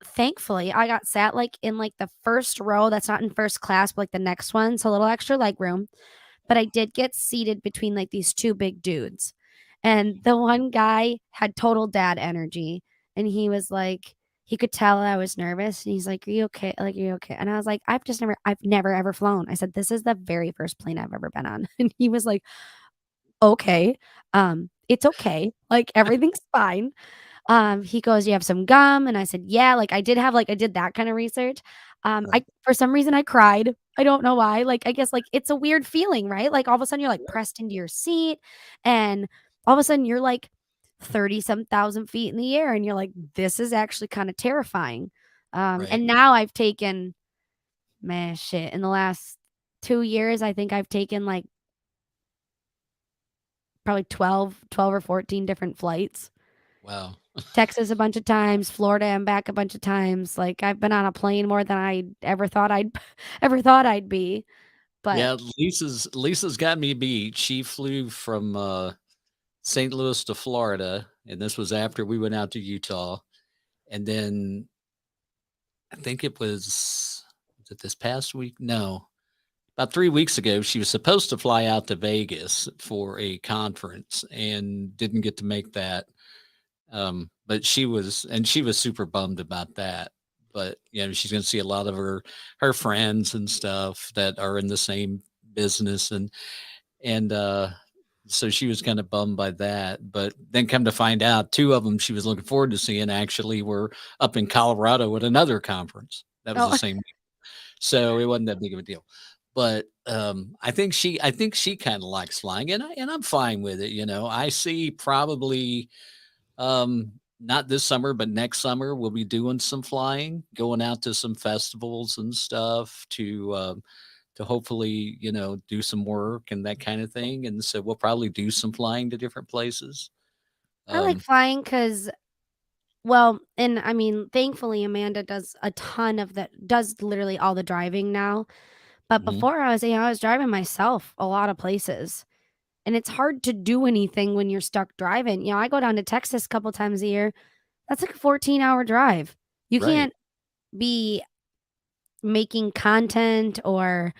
thankfully, I got sat like in like the first row that's not in first class, but like the next one. So a little extra leg room. But I did get seated between like these two big dudes. And the one guy had total dad energy. And he could tell I was nervous. And he's like, "Are you okay? Like, are you okay?" And I was like, I've never ever flown. I said, "This is the very first plane I've ever been on." And he was like, "Okay. It's okay. Like, everything's fine." He goes, "You have some gum?" And I said, "Yeah." Like, I did that kind of research. Right. For some reason I cried. I don't know why. Like, I guess like it's a weird feeling, right? Like all of a sudden you're like pressed into your seat and all of a sudden you're like 30 some thousand feet in the air and you're like, this is actually kind of terrifying. Right. And now I've taken, man, shit, in the last 2 years, I think I've taken like probably 12 or 14 different flights. Wow. Texas a bunch of times, Florida and back a bunch of times. Like I've been on a plane more than I ever thought I'd ever thought I'd be. But Yeah, Lisa's got me beat. She flew from St. Louis to Florida, and this was after we went out to Utah. And then I think was it this past week? No, about 3 weeks ago, she was supposed to fly out to Vegas for a conference and didn't get to make that. But she was super bummed about that. But you know, she's going to see a lot of her friends and stuff that are in the same business, and so she was kind of bummed by that. But then come to find out, two of them she was looking forward to seeing actually were up in Colorado at another conference. That was the oh, same week. So it wasn't that big of a deal. But I think she kind of likes flying, and I'm fine with it. You know, I see probably not this summer, but next summer we'll be doing some flying, going out to some festivals and stuff to hopefully, you know, do some work and that kind of thing. And so we'll probably do some flying to different places. I like Um, flying because, well, and I mean, thankfully Amanda does literally all the driving now. But mhm, before I was driving myself a lot of places. And it's hard to do anything when you're stuck driving. I go down to Texas a couple times a year. That's like a 14-hour drive. You right, can't be making content or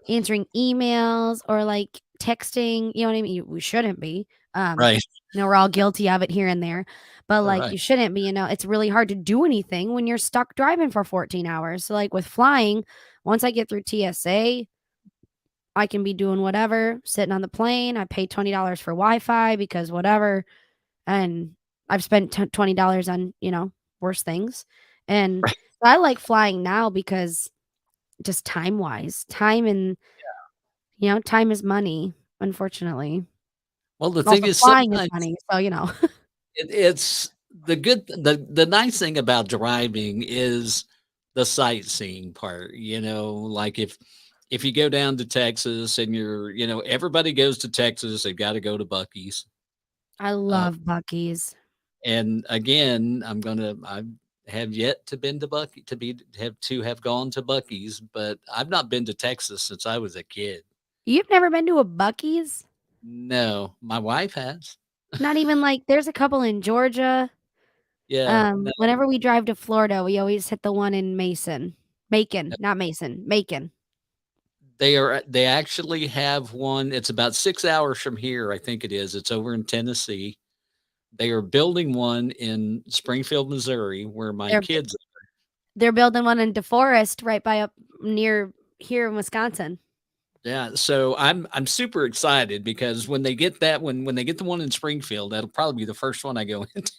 answering emails or like texting, you know what I mean? We shouldn't be. right, We're all guilty of it here and there, but all like right, you shouldn't be, it's really hard to do anything when you're stuck driving for 14 hours. So like with flying, once I get through TSA, I can be doing whatever, sitting on the plane. I pay $20 for Wi-Fi because whatever, and I've spent $20 on, worse things. And right. I like flying now because just time-wise, time is money, unfortunately. Well, the thing Also, is, flying is sometimes money, it's the nice thing about driving is the sightseeing part. You know, like if you go down to Texas and everybody goes to Texas, they've got to go to Bucky's. I Uh, love Buc-ee's. And again, I have yet to been to have gone to Bucky's, but I've not been to Texas since I was a kid. You've never been to a Buc-ee's? No, my wife has. Not even like there's a couple in Georgia. Yeah, no, Whenever we drive to Florida, we always hit the one in Macon, not Mason, Macon. they actually have one. It's about 6 hours from here, I think it is. It's over in Tennessee. They are building one in Springfield, Missouri, where my They're kids. they're building one in DeForest right by up near here in Wisconsin. Yeah, so I'm super excited because when they get that when they get the one in Springfield, that'll probably be the first one I go into.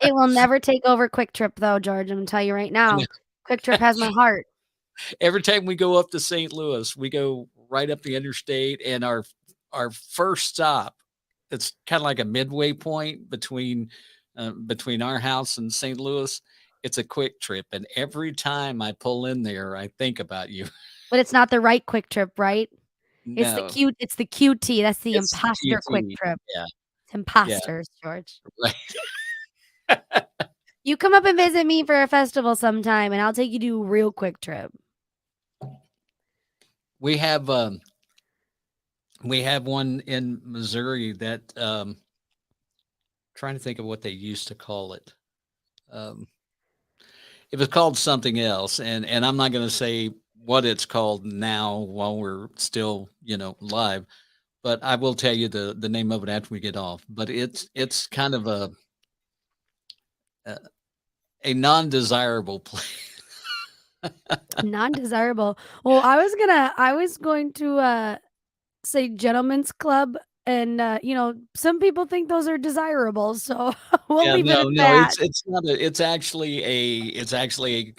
It will never take over Quick Trip though, George. I'm gonna tell you right now. Quick Trip has my heart. Every time we go up to St. Louis, we go right up the interstate, and our first stop, it's kind of like a midway point between our house and St. Louis. It's a Quick Trip, and every time I pull in there, I think about you. But it's not the right Quick Trip, right? It's the No, QT. That's the it's imposter Quick QT. Trip. Yeah, It's imposters, George. right. You come up and visit me for a festival sometime, and I'll take you to a real Quick Trip. We have one in Missouri that trying to think of what they used to call it. It was called something else, and I'm not going to say what it's called now while we're still live, but I will tell you the name of it after we get off. But it's kind of a non-desirable place. Non-desirable. Well, I was going to say gentlemen's club, and some people think those are desirable, so we'll Yeah, leave it at no, that. it's not it's actually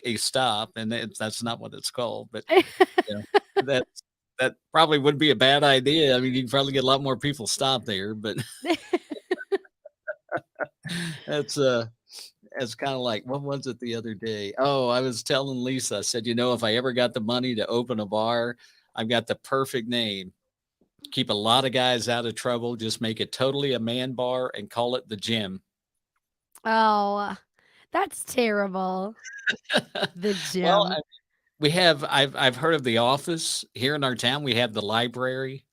a stop, and that's not what it's called. But yeah, that that probably would be a bad idea. I mean, you'd probably get a lot more people stop there, but that's it's kind of like, what was it the other day? Oh, I was telling Lisa, I said, if I ever got the money to open a bar, I've got the perfect name. Keep a lot of guys out of trouble. Just make it totally a man bar and call it the gym. Oh, that's terrible. The Well, gym. I've heard of the office here in our town. We have the library.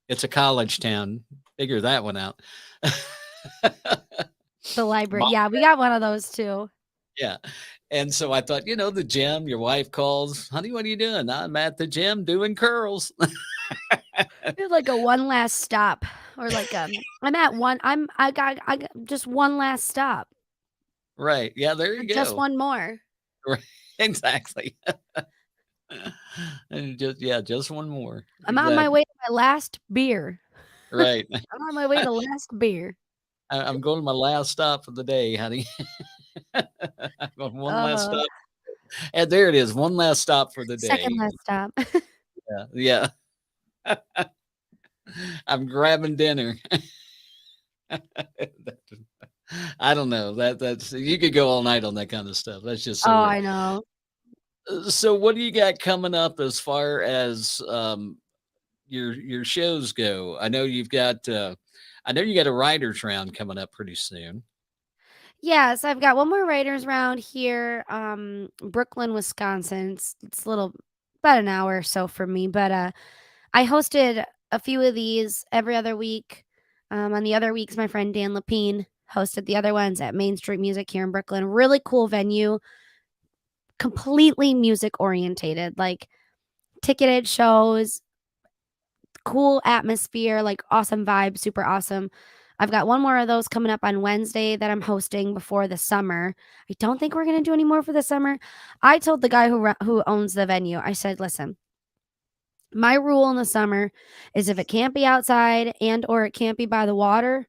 It's a college town. Figure that one out. The library. Mom- Yeah, we got one of those too. yeah. And so I thought, the gym, your wife calls, honey, what are you doing? I'm at the gym doing curls. It's like a one last stop, or like I'm at one. I got just one last stop. Right. Yeah, there you Just go. one more. Right. Exactly. And just one more. I'm on my Exactly. way to my last beer. Right. I'm on my way to last beer. I'm going to my last stop for the day, honey. I'm going one last Uh, stop. And there it is. One last stop for the Second day. last stop. Yeah. I'm grabbing dinner. I don't know. That's you could go all night on that kind of stuff. That's just so Oh, weird. I know. So what do you got coming up as far as your shows go? I know you got a writers round coming up pretty soon. Yes, I've got one more writers round here, Brooklyn, Wisconsin. It's a little about an hour or so for me, but I hosted a few of these every other week. On the other weeks, my friend Dan Lapine hosted the other ones at Main Street Music here in Brooklyn. Really cool venue, completely music orientated, like ticketed shows, cool atmosphere, like awesome vibe, super awesome. I've got one more of those coming up on Wednesday that I'm hosting before the summer. I don't think we're going to do any more for the summer. I told the guy who owns the venue, I said, listen, my rule in the summer is if it can't be outside and or it can't be by the water,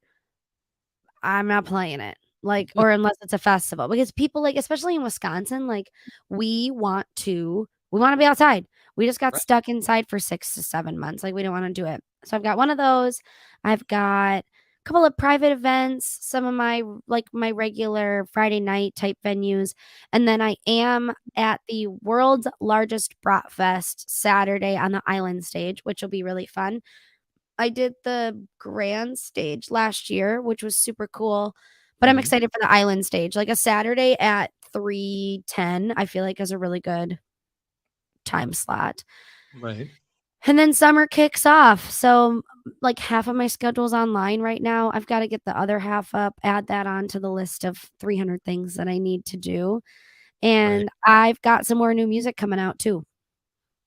I'm not playing it. Like, or unless it's a festival, because people, like, especially in Wisconsin, like we want to be outside. We just got Right. stuck inside for 6 to 7 months. Like, we don't want to do it. So I've got one of those. I've got a couple of private events, some of my regular Friday night type venues. And then I am at the world's largest brat fest Saturday on the island stage, which will be really fun. I did the grand stage last year, which was super cool, but I'm Mhm. excited for the island stage. Like a Saturday at 3:10, I feel like is a really good time slot. Right. And then summer kicks off. So like half of my schedule's online right now. I've got to get the other half up, add that onto the list of 300 things that I need to do. And I've got some more new music coming out too.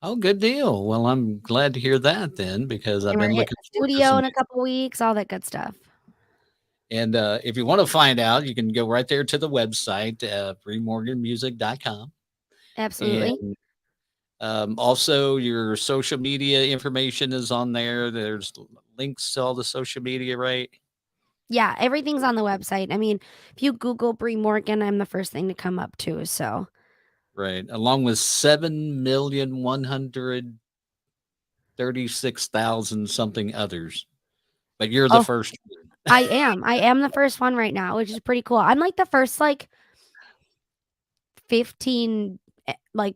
Oh, good deal. Well, I'm glad to hear that then, because I've And we're been hitting looking the forward to studio some. in a couple weeks, all that good stuff. And if you want to find out, you can go right there to the website, breemorganmusic.com. Absolutely. And also, your social media information is on there. There's links to all the social media, right? Yeah, everything's on the website. I mean, if you Google Bree Morgan, I'm the first thing to come up too. So Right. Along with 7,136,000 something others. But you're the oh, first one. I am the first one right now, which is pretty cool. I'm like the first like 15 like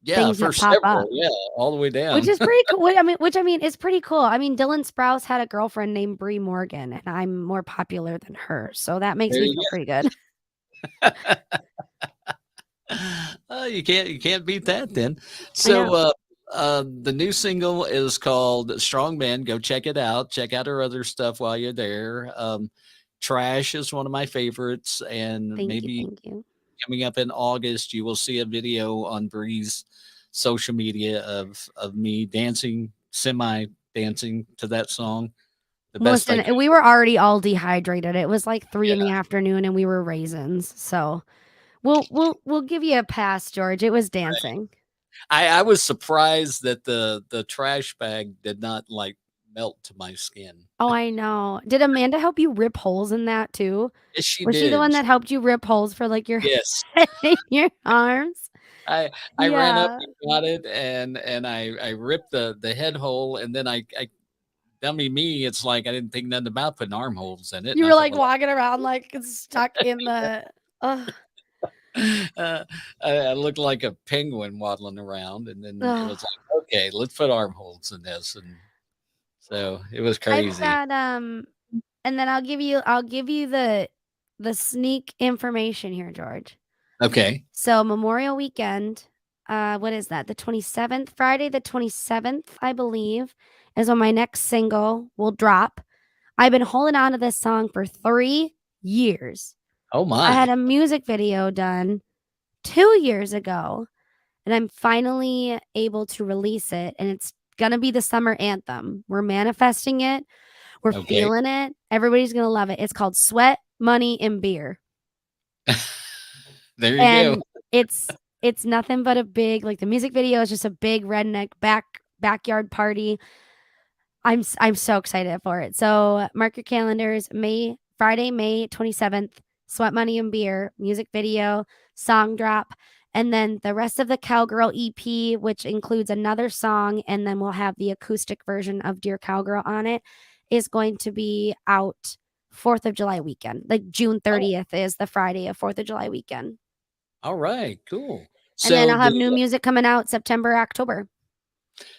Yeah, things that first pop up. several. Yeah, all the way down. Which is pretty cool. Which I mean is pretty cool. I mean, Dylan Sprouse had a girlfriend named Bree Morgan, and I'm more popular than her, so that makes There me you feel pretty good. You can't beat that then. I know. So the new single is called Strong Man. Go check it out. Check out her other stuff while you're there. Trash is one of my favorites, and Thank maybe you. coming up in August, you will see a video on Bree's social media of me semi dancing to that song. The best I Listen, could. we were already all dehydrated. It was like 3 in the Yeah. afternoon, and we were raisins. So we'll give you a pass, George. It was dancing. I was surprised that the trash bag did not like melt to my skin. Oh, I know. Did Amanda help you rip holes in that too? Yes, she Was she the did. one that helped you rip holes for like your Yes. head and your arms? I ran up Yeah. and got it, and I ripped the head hole, and then I dummy me, it's like I didn't think nothing about putting armholes in it. You And I were thought, like walking around like it's stuck in the ugh, well, I looked like a penguin waddling around, and then it ugh. was like, okay, let's put armholes in this, and so it was I've crazy. got and then I'll give you the sneak information here, George. Okay. So Memorial Weekend, what is that? The 27th, Friday the 27th, I believe, is when my next single will drop. I've been holding on to this song for 3 years. Oh I had my. a music video done 2 years ago, and I'm finally able to release it, and it's gonna be the summer anthem. We're manifesting it. We're Okay. feeling it. Everybody's gonna love it. It's called Sweat, Money, and Beer. There you And go. it's nothing but a big like the music video is just a big redneck backyard party. I'm so excited for it. So mark your calendars. Friday, May 27th, Sweat Money and Beer, music video, song drop, and then the rest of the Cowgirl EP, which includes another song, and then we'll have the acoustic version of Dear Cowgirl on it, is going to be out 4th of July weekend. Like June 30th is the Friday of 4th of July weekend. All right, cool. And then So I'll have new music coming out September, October.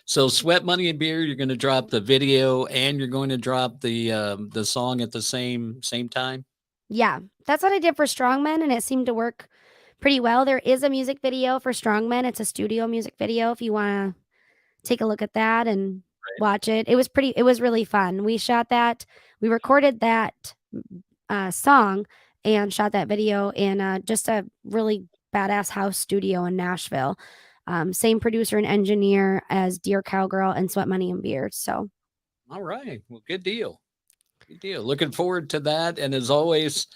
so Sweat, Money, and Beer, you're going to drop the video and you're going to drop the song at the same time. Yeah, that's what I did for Strongmen, and it seemed to work pretty well. There is a music video for Strongmen. It's a studio music video if you want to take a look at that and watch it. It was really fun. We recorded that song and shot that video in just a really badass house studio in Nashville. Same producer and engineer as Dear Cowgirl and Sweat Money and Beer. So All right. Well, good deal. Good deal. Looking forward to that. And as always,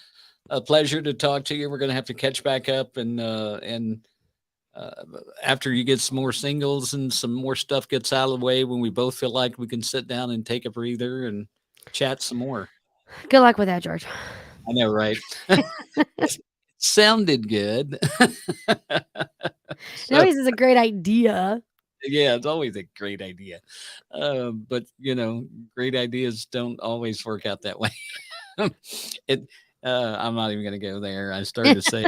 a pleasure to talk to you. We're going to have to catch back up and after you get some more singles and some more stuff gets out of the way, when we both feel like we can sit down and take a breather and chat some more. good luck with that, George. I know, right? Sounded good. It always is a great idea. Yeah, it's always a great idea. But great ideas don't always work out that way. I'm not even going to go there. I started to say,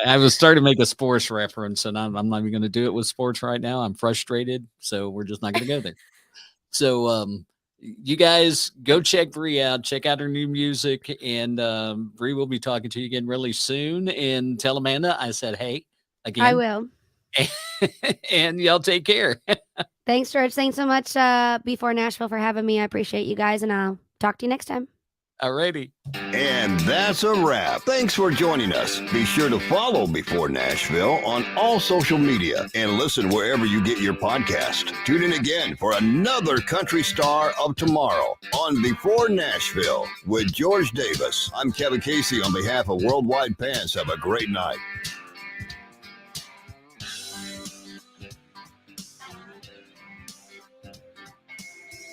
I was starting to make a sports reference, and I'm not even going to do it with sports right now. I'm frustrated, so we're just not going to go there. So, you guys go check Bree out. Check out her new music, and Bree will be talking to you again really soon. And tell Amanda I said hey again. I will. And y'all take care. Thanks, George. Thanks so much, B4Nashville, for having me. I appreciate you guys, and I'll talk to you next time. Alrighty. And that's a wrap. Thanks for joining us. Be sure to follow Before Nashville on all social media and listen wherever you get your podcast. Tune in again for another country star of tomorrow on Before Nashville with George Davis. I'm Kevin Casey on behalf of Worldwide Pants. Have a great night.